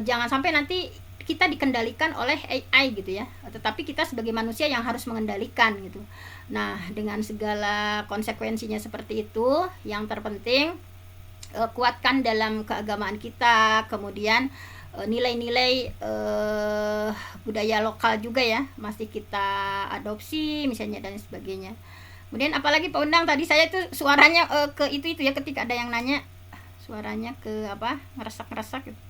jangan sampai nanti kita dikendalikan oleh AI gitu ya, tetapi kita sebagai manusia yang harus mengendalikan gitu. Nah, dengan segala konsekuensinya seperti itu, yang terpenting kuatkan dalam keagamaan kita, kemudian nilai-nilai budaya lokal juga ya masih kita adopsi misalnya dan sebagainya. Kemudian apalagi Pak Undang, tadi saya itu suaranya ke itu ya, ketika ada yang nanya suaranya ke apa, ngeresak gitu.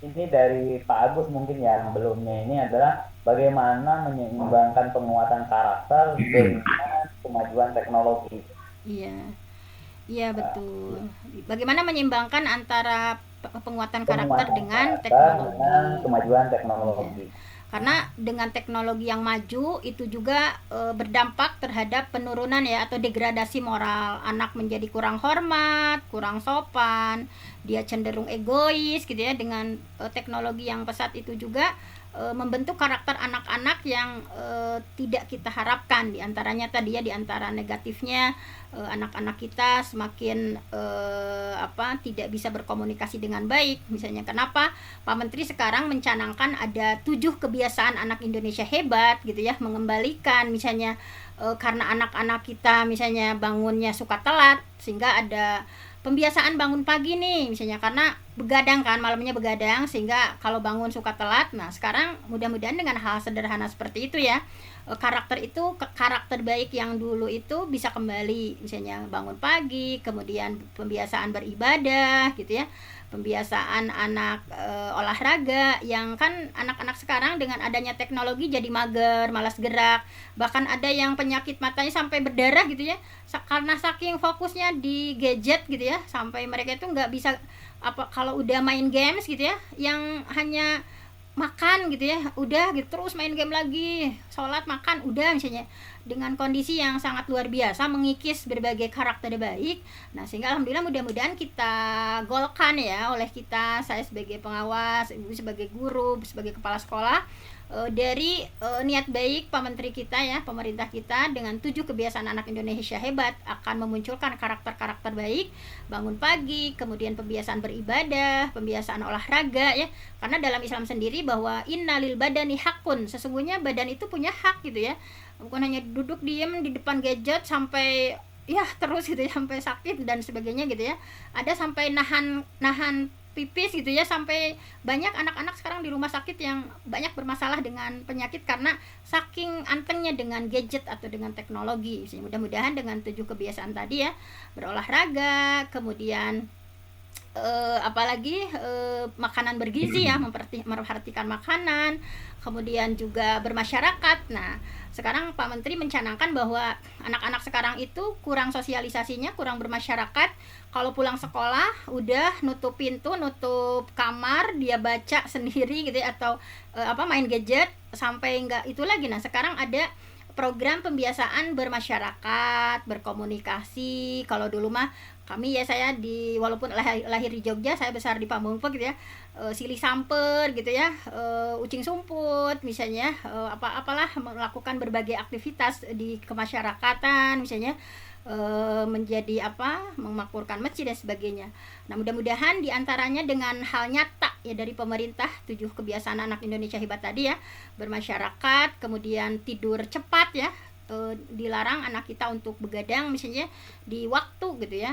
Ini dari Pak Agus mungkin ya, yang belumnya ini adalah bagaimana menyeimbangkan penguatan karakter dengan kemajuan teknologi. Iya betul. Bagaimana menyeimbangkan antara penguatan karakter dengan teknologi. Dengan kemajuan teknologi. Karena dengan teknologi yang maju itu juga berdampak terhadap penurunan ya atau degradasi moral. Anak menjadi kurang hormat, kurang sopan, dia cenderung egois gitu ya. Dengan teknologi yang pesat itu juga membentuk karakter anak-anak yang tidak kita harapkan. Di antaranya tadi ya, di antara negatifnya anak-anak kita semakin tidak bisa berkomunikasi dengan baik. Misalnya kenapa Pak Menteri sekarang mencanangkan ada 7 kebiasaan anak Indonesia hebat gitu ya, mengembalikan misalnya karena anak-anak kita misalnya bangunnya suka telat, sehingga ada pembiasaan bangun pagi nih misalnya, karena begadang kan, malamnya begadang sehingga kalau bangun suka telat. Nah sekarang mudah-mudahan dengan hal sederhana seperti itu ya, karakter baik yang dulu itu bisa kembali, misalnya bangun pagi, kemudian pembiasaan beribadah gitu ya, pembiasaan anak olahraga, yang kan anak-anak sekarang dengan adanya teknologi jadi mager, malas gerak, bahkan ada yang penyakit matanya sampai berdarah gitu ya, karena saking fokusnya di gadget gitu ya, sampai mereka itu nggak bisa kalau udah main games gitu ya, yang hanya makan gitu ya, udah gitu terus main game lagi, sholat makan udah misalnya, dengan kondisi yang sangat luar biasa mengikis berbagai karakter baik. Nah sehingga alhamdulillah mudah-mudahan kita golkan ya, oleh kita, saya sebagai pengawas, ibu sebagai guru, sebagai kepala sekolah, dari niat baik Pak Menteri kita ya, pemerintah kita, dengan 7 kebiasaan anak Indonesia hebat akan memunculkan karakter-karakter baik, bangun pagi, kemudian pembiasaan beribadah, pembiasaan olahraga ya, karena dalam Islam sendiri bahwa innalil badani hakun, sesungguhnya badan itu punya hak gitu ya, bukan hanya duduk diem di depan gadget sampai ya terus gitu ya, sampai sakit dan sebagainya gitu ya, ada sampai nahan pipis gitu ya, sampai banyak anak-anak sekarang di rumah sakit yang banyak bermasalah dengan penyakit karena saking antengnya dengan gadget atau dengan teknologi. Mudah-mudahan dengan 7 kebiasaan tadi ya, berolahraga, kemudian apalagi makanan bergizi ya, memperhatikan makanan, kemudian juga bermasyarakat. Nah sekarang Pak Menteri mencanangkan bahwa anak-anak sekarang itu kurang sosialisasinya, kurang bermasyarakat. Kalau pulang sekolah udah nutup pintu, nutup kamar, dia baca sendiri gitu ya, atau main gadget sampai enggak itu lagi. Nah sekarang ada program pembiasaan bermasyarakat, berkomunikasi. Kalau dulu mah kami ya, saya walaupun lahir di Jogja, saya besar di Pamengpe gitu ya, silih samper gitu ya, ucing sumput misalnya, apalah melakukan berbagai aktivitas di kemasyarakatan misalnya, menjadi memakmurkan masjid dan sebagainya. Nah mudah-mudahan diantaranya dengan hal nyata ya dari pemerintah, 7 kebiasaan anak Indonesia hebat tadi ya, bermasyarakat, kemudian tidur cepat ya, dilarang anak kita untuk begadang misalnya di waktu gitu ya.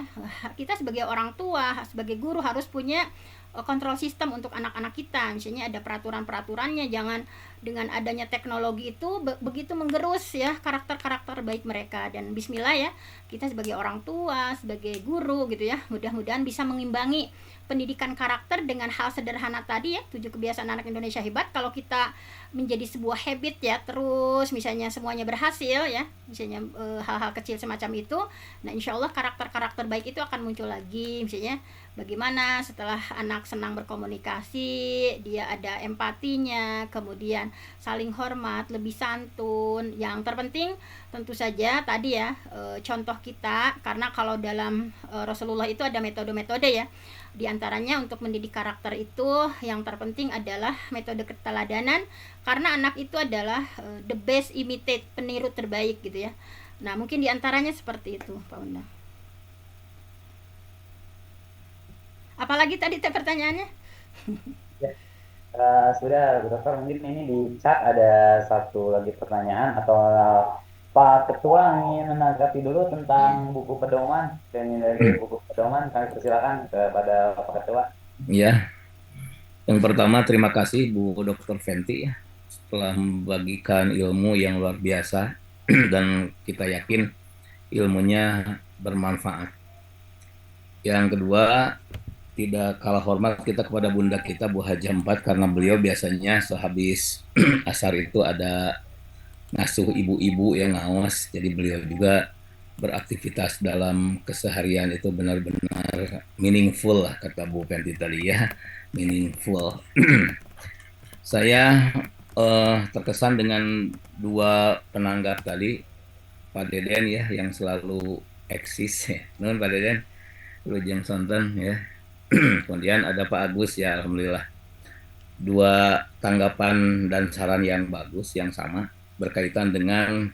Kita sebagai orang tua, sebagai guru harus punya kontrol sistem untuk anak-anak kita, misalnya ada peraturan-peraturannya, jangan dengan adanya teknologi itu begitu menggerus ya karakter-karakter baik mereka. Dan bismillah ya, kita sebagai orang tua, sebagai guru gitu ya, mudah-mudahan bisa mengimbangi pendidikan karakter dengan hal sederhana tadi ya, 7 kebiasaan anak Indonesia hebat. Kalau kita menjadi sebuah habit ya, terus misalnya semuanya berhasil ya, misalnya hal-hal kecil semacam itu, nah insya Allah karakter-karakter baik itu akan muncul lagi. Misalnya bagaimana setelah anak senang berkomunikasi, dia ada empatinya, kemudian saling hormat, lebih santun. Yang terpenting tentu saja tadi ya, contoh kita, karena kalau dalam Rasulullah itu ada metode-metode ya, di antaranya untuk mendidik karakter itu yang terpenting adalah metode keteladanan, karena anak itu adalah the best imitate, peniru terbaik gitu ya. Nah mungkin di antaranya seperti itu Pak Undang. Apalagi tadi pertanyaannya? sudah, Bu Dokter. Mungkin ini di chat ada satu lagi pertanyaan atau Pak Ketua ingin menanggapi dulu tentang buku pedoman dan dari buku pedoman. Kami persilakan kepada Pak Ketua. Ya, yang pertama terima kasih Bu Dr. Fenty ya, telah membagikan ilmu yang luar biasa dan kita yakin ilmunya bermanfaat. Yang kedua, tidak kalah hormat kita kepada Bunda kita Bu Haja 4 karena beliau biasanya sehabis asar itu ada ngasuh ibu-ibu yang ngawas, jadi beliau juga beraktivitas dalam keseharian itu benar-benar meaningful lah kata Bu Fenty tadi ya, meaningful. Saya terkesan dengan dua penanggap tadi, Pak Deden ya yang selalu eksis ya, nun Pak Deden, Lujeng Sonten ya. Kemudian ada Pak Agus ya, alhamdulillah. Dua tanggapan dan saran yang bagus, yang sama berkaitan dengan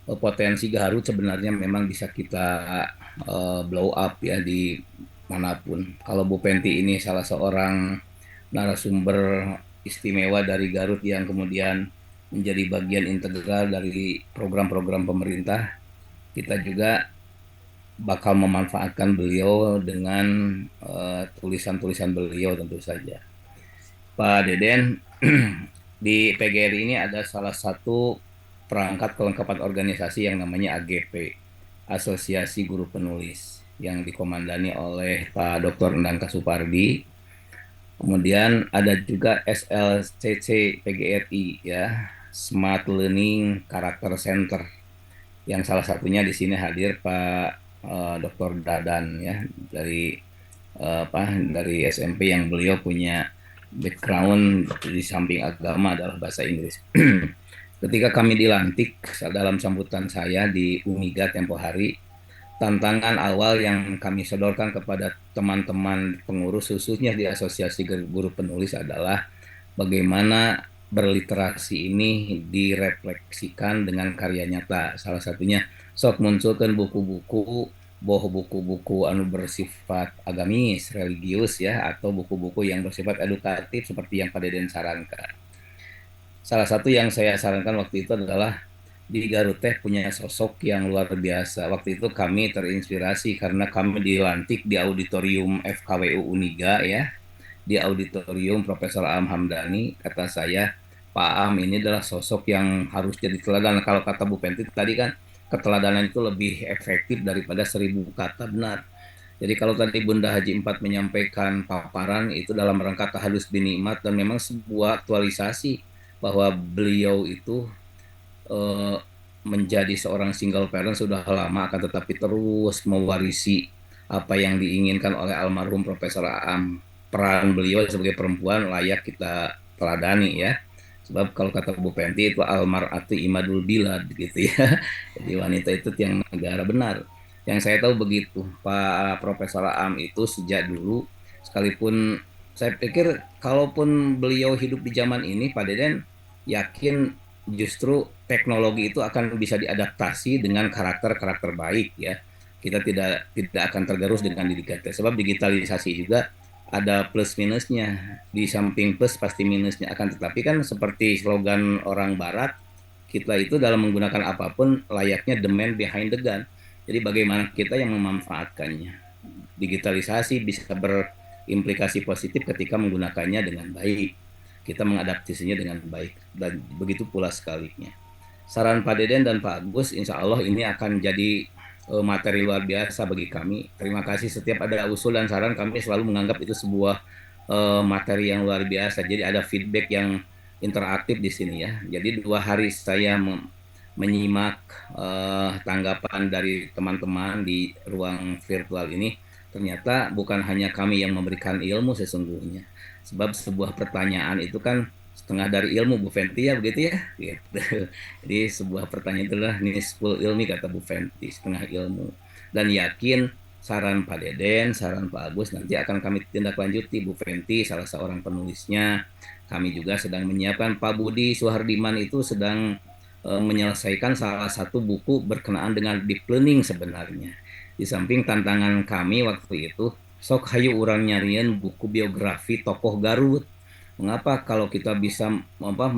potensi Garut sebenarnya memang bisa kita blow up ya di manapun. Kalau Bu Fenty ini salah seorang narasumber istimewa dari Garut yang kemudian menjadi bagian integral dari program-program pemerintah, kita juga bakal memanfaatkan beliau dengan tulisan-tulisan beliau tentu saja. Pak Deden, di PGRI ini ada salah satu perangkat kelengkapan organisasi yang namanya AGP, Asosiasi Guru Penulis, yang dikomandani oleh Pak Dr. Endang Kasupardi. Kemudian ada juga SLCC PGRI ya, Smart Learning Character Center, yang salah satunya di sini hadir Pak Dr. Dadan ya dari dari SMP yang beliau punya background di samping agama adalah bahasa Inggris. Ketika kami dilantik dalam sambutan saya di Umiga tempo hari, tantangan awal yang kami sodorkan kepada teman-teman pengurus khususnya di Asosiasi Guru Penulis adalah bagaimana berliterasi ini direfleksikan dengan karya nyata. Salah satunya sok munculkan buku-buku buku-buku anu bersifat agamis, religius ya, atau buku-buku yang bersifat edukatif seperti yang Pak Deden sarankan. Salah satu yang saya sarankan waktu itu adalah di Garut teh punya sosok yang luar biasa. Waktu itu kami terinspirasi karena kami dilantik di auditorium FKWU Uniga ya, di auditorium Profesor Am Hamdani. Kata saya, Pak Am ini adalah sosok yang harus jadi teladan. Kalau kata Bu Fenty tadi kan, keteladanan itu lebih efektif daripada 1000 kata, benar. Jadi kalau tadi Bunda Haji 4 menyampaikan paparan itu dalam rangka tahalus binikmat dan memang sebuah aktualisasi bahwa beliau itu menjadi seorang single parent sudah lama, akan tetapi terus mewarisi apa yang diinginkan oleh almarhum Profesor Aam. Peran beliau sebagai perempuan layak kita teladani ya. Sebab kalau kata Bu Fenty itu almar'atu imadul bilad gitu ya. Jadi wanita itu tiang negara, benar. Yang saya tahu begitu. Pak Profesor Aam itu sejak dulu, sekalipun saya pikir kalaupun beliau hidup di zaman ini, Pak Deden yakin justru teknologi itu akan bisa diadaptasi dengan karakter-karakter baik ya. Kita tidak akan tergerus dengan digital. Sebab digitalisasi juga ada plus minusnya. Di samping plus pasti minusnya. Akan tetapi kan seperti slogan orang barat, kita itu dalam menggunakan apapun layaknya the man behind the gun. Jadi bagaimana kita yang memanfaatkannya. Digitalisasi bisa berimplikasi positif ketika menggunakannya dengan baik. Kita mengadaptasinya dengan baik. Dan begitu pula sebaliknya. Saran Pak Deden dan Pak Agus, insya Allah ini akan jadi materi luar biasa bagi kami. Terima kasih, setiap ada usul dan saran kami selalu menganggap itu sebuah materi yang luar biasa. Jadi ada feedback yang interaktif di sini ya. Jadi 2 hari saya menyimak tanggapan dari teman-teman di ruang virtual ini. Ternyata bukan hanya kami yang memberikan ilmu sesungguhnya. Sebab sebuah pertanyaan itu kan setengah dari ilmu, Bu Fenty ya, begitu ya gitu. Jadi sebuah pertanyaan itulah nisful ilmi kata Bu Fenty, setengah ilmu. Dan yakin saran Pak Deden, saran Pak Agus nanti akan kami tindak lanjuti. Bu Fenty salah seorang penulisnya. Kami juga sedang menyiapkan, Pak Budi Suhardiman itu sedang menyelesaikan salah satu buku berkenaan dengan deep learning sebenarnya. Di samping tantangan kami waktu itu, sok hayu urang nyarian buku biografi tokoh Garut. Mengapa kalau kita bisa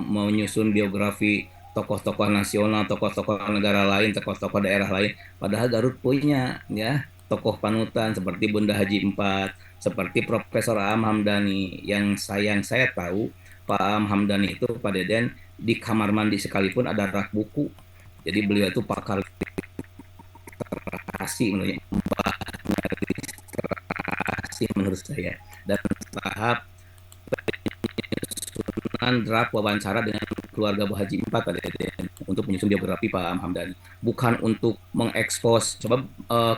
menyusun biografi tokoh-tokoh nasional, tokoh-tokoh negara lain, tokoh-tokoh daerah lain, padahal Garut punya ya tokoh panutan seperti Bunda Haji Empat, seperti Profesor Aam Hamdani, yang saya tahu Pak Aam Hamdani itu Pak Deden di kamar mandi sekalipun ada rak buku. Jadi beliau itu pakar literasi menurut saya. Dan tahap penyusunan draft wawancara dengan keluarga Bu Haji Empat pada untuk menyusun biografi Pak Am Hamdani, bukan untuk mengekspos, sebab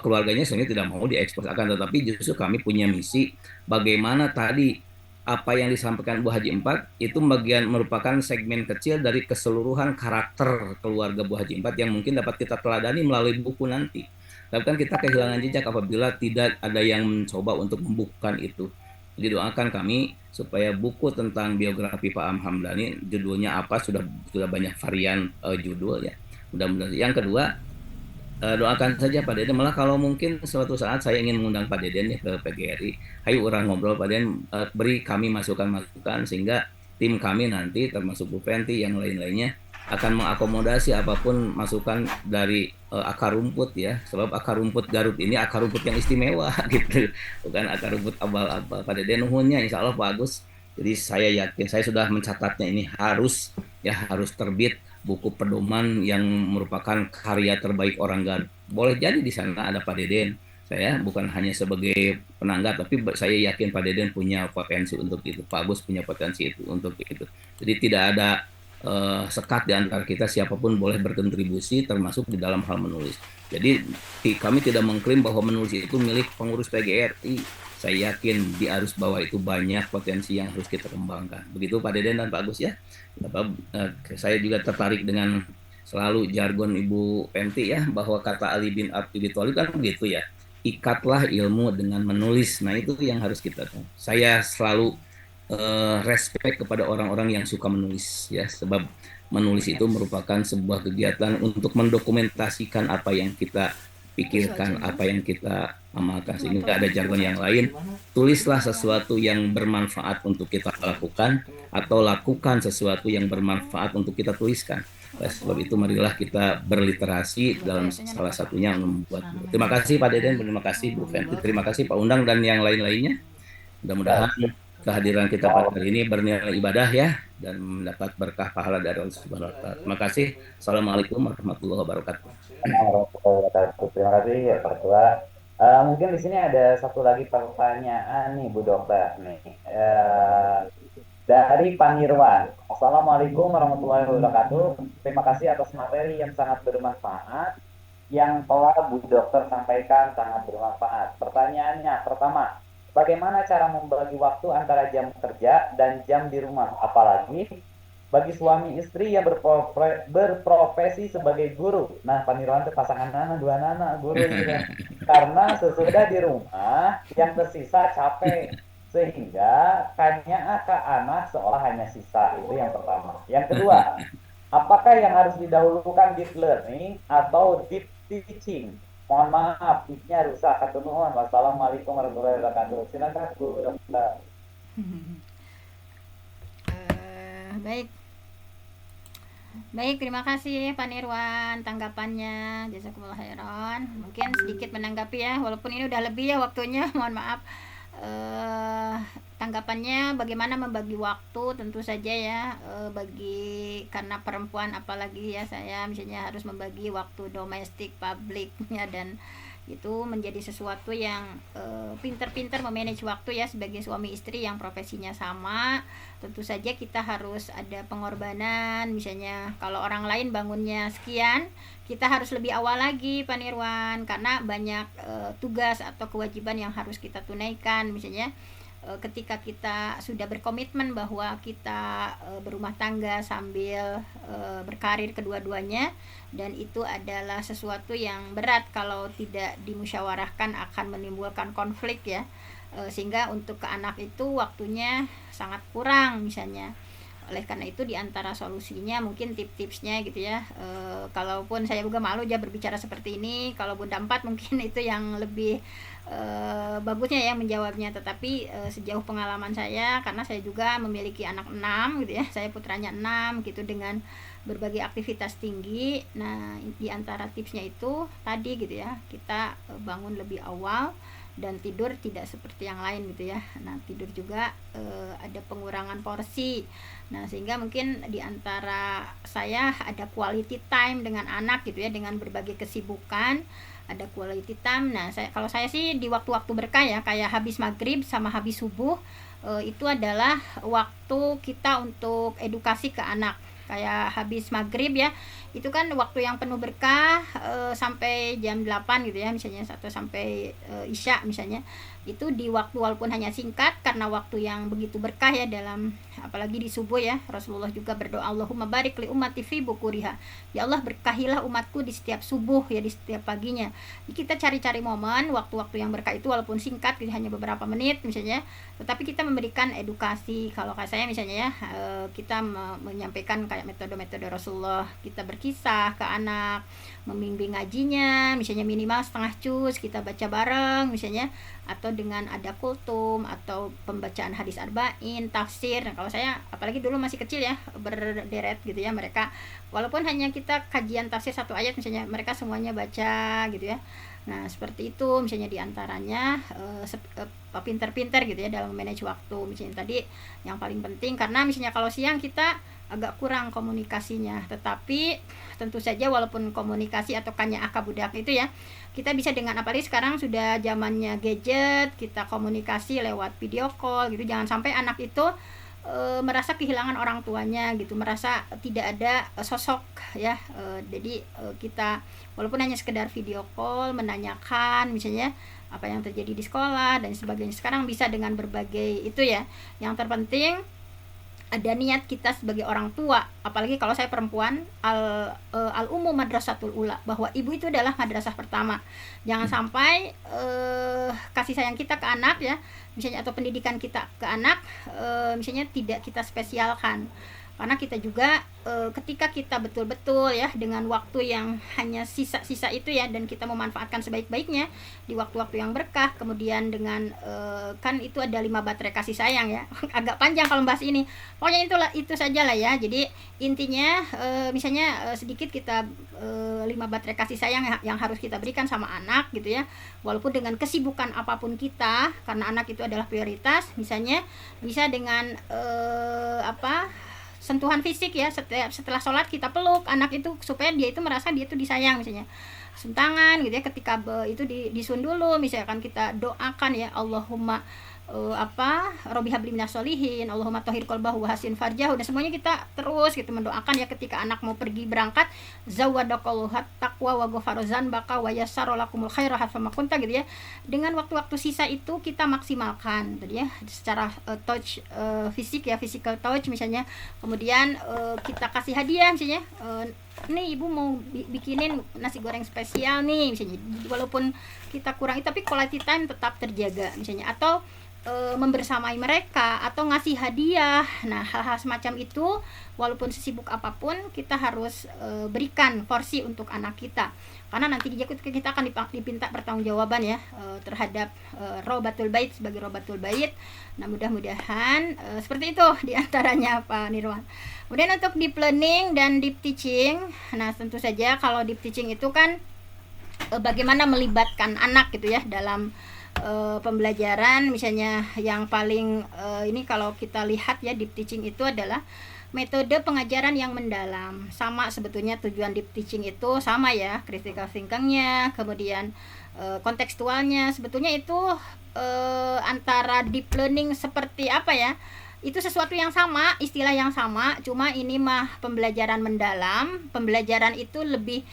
keluarganya sebenarnya tidak mau diekspos, akan tetapi justru kami punya misi bagaimana tadi apa yang disampaikan Bu Haji Empat itu bagian merupakan segmen kecil dari keseluruhan karakter keluarga Bu Haji Empat yang mungkin dapat kita teladani melalui buku nanti. Tapi kan kita kehilangan jejak apabila tidak ada yang mencoba untuk membukukan itu. Jadi doakan kami supaya buku tentang biografi Pak Am Hamdani, judulnya apa, sudah banyak varian judul ya. Mudah-mudahan. Yang kedua, doakan saja Pak Deden. Malah kalau mungkin suatu saat saya ingin mengundang Pak Deden ya ke PGRI, ayo orang ngobrol Pak Deden, beri kami masukan-masukan sehingga tim kami nanti termasuk Bu Fenty yang lain-lainnya akan mengakomodasi apapun masukan dari akar rumput ya, sebab akar rumput Garut ini akar rumput yang istimewa gitu, bukan akar rumput abal-abal. Pada denuhunnya Insya Allah Pak Agus. Jadi saya yakin, saya sudah mencatatnya, ini harus terbit buku pedoman yang merupakan karya terbaik orang Garut. Boleh jadi di sana ada Pak Deden. Saya bukan hanya sebagai penanggap, tapi saya yakin Pak Deden punya potensi untuk itu, Pak Agus punya potensi itu untuk itu. Jadi tidak ada sekat di antara kita, siapapun boleh berkontribusi termasuk di dalam hal menulis. Jadi kami tidak mengklaim bahwa menulis itu milik pengurus PGRI. Saya yakin di arus bawah itu banyak potensi yang harus kita kembangkan. Begitu Pak Deden dan Pak Agus ya. Saya juga tertarik dengan selalu jargon Ibu Fenty ya, bahwa kata Ali bin Abi Thalib kan begitu ya. Ikatlah ilmu dengan menulis. Nah itu yang harus kita tahu. Saya selalu respect kepada orang-orang yang suka menulis ya, sebab menulis itu merupakan sebuah kegiatan untuk mendokumentasikan apa yang kita pikirkan, apa yang kita amalkan, sehingga ada jargon yang lain. Tulislah sesuatu yang bermanfaat untuk kita lakukan, atau lakukan sesuatu yang bermanfaat untuk kita tuliskan. Sebab itu marilah kita berliterasi dalam salah satunya membuat. Terima kasih Pak Deden, terima kasih Bu Fenty, terima kasih Pak Undang dan yang lain-lainnya. Mudah-mudahan kehadiran kita pada hari ini bernilai ibadah ya, dan mendapat berkah pahala dari Allah Subhanahu wa Ta'ala. Terima kasih. Assalamualaikum warahmatullahi wabarakatuh. Terima kasih ya Pak Ketua. Mungkin di sini ada satu lagi pertanyaan nih Bu Dokter nih. Dari Pak Nirwan. Assalamualaikum warahmatullahi wabarakatuh. Terima kasih atas materi yang sangat bermanfaat yang telah Bu Dokter sampaikan, sangat bermanfaat. Pertanyaannya pertama, bagaimana cara membagi waktu antara jam kerja dan jam di rumah, apalagi bagi suami istri yang berprofesi sebagai guru? Nah, Pak Nirwan itu pasangan anak, dua anak guru gitu. Karena sesudah di rumah yang tersisa capek, sehingga kayaknya ke anak seolah hanya sisa. Itu yang pertama. Yang kedua, apakah yang harus didahulukan deep learning atau deep teaching? Mohon maaf, pitnya rusak. Nuhun. Wassalamualaikum warahmatullahi wabarakatuh. Silakan Bu Dokter. Baik, terima kasih Pak Nirwan tanggapannya. Jazakumullah khairan. Mungkin sedikit menanggapi ya, walaupun ini udah lebih ya waktunya, mohon maaf. Tanggapannya bagaimana membagi waktu, tentu saja ya, karena perempuan apalagi ya, saya misalnya harus membagi waktu domestik, publik ya, dan itu menjadi sesuatu yang pinter-pinter memanage waktu ya, sebagai suami istri yang profesinya sama. Tentu saja kita harus ada pengorbanan, misalnya kalau orang lain bangunnya sekian, kita harus lebih awal lagi Pak Nirwan, karena banyak tugas atau kewajiban yang harus kita tunaikan. Misalnya ketika kita sudah berkomitmen bahwa kita berumah tangga sambil berkarir kedua-duanya, dan itu adalah sesuatu yang berat kalau tidak dimusyawarahkan, akan menimbulkan konflik ya, sehingga untuk ke anak itu waktunya sangat kurang misalnya. Oleh karena itu di antara solusinya mungkin tips-tipsnya gitu ya, kalaupun saya juga malu aja berbicara seperti ini, kalau Bunda Empat mungkin itu yang lebih bagusnya ya menjawabnya. Tetapi sejauh pengalaman saya, karena saya juga memiliki anak 6 gitu ya, saya putranya 6 gitu, dengan berbagai aktivitas tinggi. Nah, di antara tipsnya itu tadi gitu ya, kita bangun lebih awal dan tidur tidak seperti yang lain gitu ya. Nah, tidur juga ada pengurangan porsi. Nah, sehingga mungkin di antara saya ada quality time dengan anak gitu ya, dengan berbagai kesibukan ada quality time. Nah, kalau saya sih di waktu-waktu berkah ya, kayak habis maghrib sama habis subuh, itu adalah waktu kita untuk edukasi ke anak. Kayak habis maghrib ya, itu kan waktu yang penuh berkah, sampai jam 8 gitu ya misalnya, atau sampai isya misalnya. Itu di waktu walaupun hanya singkat, karena waktu yang begitu berkah ya, dalam apalagi di subuh ya, Rasulullah juga berdoa, Allahumma barik li ummati fi bukuriha, ya Allah berkahilah umatku di setiap subuh ya, di setiap paginya. Jadi kita cari-cari momen waktu-waktu yang berkah itu, walaupun singkat gitu, hanya beberapa menit misalnya, tetapi kita memberikan edukasi. Kalau kayak saya misalnya ya, kita menyampaikan kayak metode-metode Rasulullah, kita berkisah ke anak, membimbing ngajinya misalnya minimal setengah juz, kita baca bareng misalnya, atau dengan ada kultum atau pembacaan hadis arba'in, tafsir. Nah, kalau saya apalagi dulu masih kecil ya, berderet gitu ya, mereka walaupun hanya kita kajian tafsir 1 ayat misalnya, mereka semuanya baca gitu ya. Nah, seperti itu misalnya diantaranya pinter-pinter gitu ya dalam manage waktu misalnya tadi yang paling penting. Karena misalnya kalau siang kita agak kurang komunikasinya, tetapi tentu saja walaupun komunikasi atau kanya aka budak itu ya, kita bisa dengan, apalagi sekarang sudah zamannya gadget, kita komunikasi lewat video call gitu. Jangan sampai anak itu merasa kehilangan orang tuanya gitu, merasa tidak ada sosok ya. Jadi kita walaupun hanya sekedar video call, menanyakan misalnya apa yang terjadi di sekolah dan sebagainya. Sekarang bisa dengan berbagai itu ya. Yang terpenting ada niat kita sebagai orang tua, apalagi kalau saya perempuan, al ummu madrasatul ula, bahwa ibu itu adalah madrasah pertama. Jangan sampai kasih sayang kita ke anak ya misalnya, atau pendidikan kita ke anak misalnya tidak kita spesialkan. Karena kita juga ketika kita betul-betul ya dengan waktu yang hanya sisa-sisa itu ya, dan kita memanfaatkan sebaik-baiknya di waktu-waktu yang berkah, kemudian dengan kan itu ada 5 baterai kasih sayang ya. Agak panjang kalau bahas ini, pokoknya itu saja lah ya. Jadi intinya misalnya sedikit kita 5 baterai kasih sayang yang harus kita berikan sama anak gitu ya, walaupun dengan kesibukan apapun kita, karena anak itu adalah prioritas. Misalnya bisa dengan sentuhan fisik ya, setelah sholat kita peluk anak itu supaya dia itu merasa dia itu disayang misalnya, sentangan gitu ya, ketika itu disun dulu misalkan, kita doakan ya, Allahumma Robbi habli minas sholihin, Allahumma tahhir qalbahu wa hasin farjahu, dan semuanya kita terus gitu mendoakan ya, ketika anak mau pergi berangkat, zawadakallahu taqwa wa ghafara dzanbaka wa yassara lakumul khaira hatsama kunta gitu ya. Dengan waktu-waktu sisa itu kita maksimalkan tadi ya, secara touch fisik ya, physical touch misalnya. Kemudian kita kasih hadiah misalnya, nih ibu mau bikinin nasi goreng spesial nih misalnya, walaupun kita kurang tapi quality time tetap terjaga misalnya, atau membersamai mereka atau ngasih hadiah. Nah, hal-hal semacam itu walaupun sesibuk apapun kita harus berikan porsi untuk anak kita, karena nanti kita akan dipinta pertanggungjawaban ya terhadap robatul bait, sebagai robatul bait. Nah, mudah-mudahan seperti itu diantaranya Pak Nirwan. Kemudian untuk deep learning dan deep teaching, nah tentu saja kalau deep teaching itu kan bagaimana melibatkan anak gitu ya dalam pembelajaran misalnya. Yang paling ini kalau kita lihat ya, deep teaching itu adalah metode pengajaran yang mendalam. Sama sebetulnya tujuan deep teaching itu sama ya, critical thinking-nya, kemudian kontekstualnya. Sebetulnya itu antara deep learning seperti apa ya, itu sesuatu yang sama, istilah yang sama, cuma ini mah pembelajaran mendalam. Pembelajaran itu lebih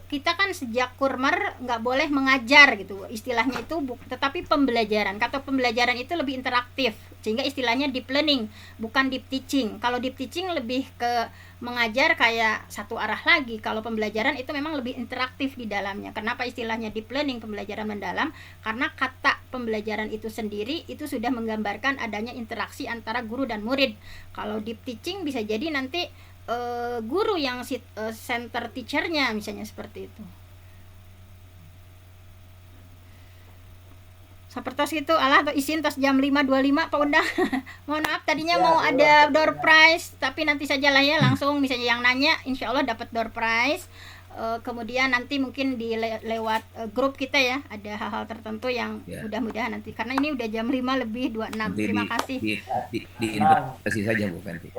kita kan sejak kurmer nggak boleh mengajar gitu istilahnya itu, tetapi pembelajaran, kata pembelajaran itu lebih interaktif, Sehingga istilahnya deep learning, bukan deep teaching. Kalau deep teaching lebih ke mengajar kayak satu arah lagi. Kalau pembelajaran itu memang lebih interaktif di dalamnya. Kenapa istilahnya deep learning, pembelajaran mendalam? Karena kata pembelajaran itu sendiri itu sudah menggambarkan adanya interaksi antara guru dan murid. Kalau deep teaching bisa jadi nanti guru yang center teachernya, misalnya seperti itu. Seperti itu, alah izin tos jam 5.25 Pak Undang. Mohon maaf tadinya mau ada door prize, tapi nanti sajalah ya, langsung misalnya yang nanya insya Allah dapat door prize. Kemudian nanti mungkin lewat grup kita ya, ada hal-hal tertentu yang mudah-mudahan nanti, karena ini udah jam 5:26. Terima kasih. Diinterpretasi saja Bu Fenty.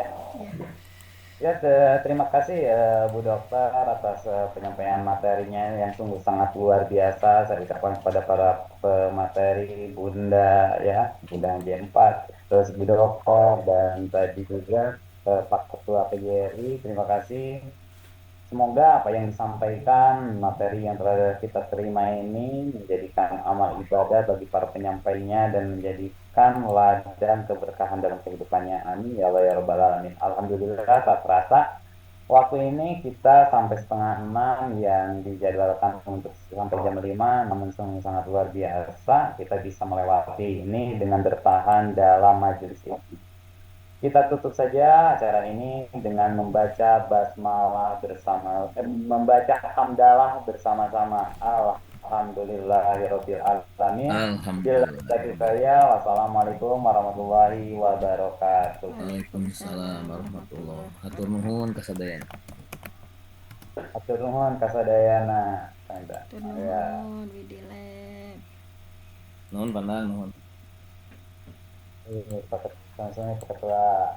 Ya, terima kasih Bu Dokter atas penyampaian materinya yang sungguh sangat luar biasa. Saya ucapkan kepada para pemateri, Bunda J4, terus Bu Dokter, dan tadi juga Pak Ketua PGRI. Terima kasih. Semoga apa yang disampaikan, materi yang telah kita terima ini menjadikan amal ibadah bagi para penyampainya dan menjadikan ladang keberkahan dalam kehidupannya. Amin ya Allah ya Rabbal Alamin. Alhamdulillah, tak terasa waktu ini kita sampai 5:30 yang dijadwalkan untuk sampai jam 5, namun sangat luar biasa kita bisa melewati ini dengan bertahan dalam majelis ini. Kita tutup saja acara ini dengan membaca basmalah bersama, membaca hamdalah bersama-sama. Alhamdulillahirabbil alamin. Alhamdulillah. Wassalamualaikum warahmatullahi wabarakatuh. Waalaikumsalam warahmatullahi wabarakatuh. Hatur nuhun kasadayana. Hatur nuhun kasadayana. Hatur nuhun widilek. Nuhun pandang nuhun. Langsung Ketua.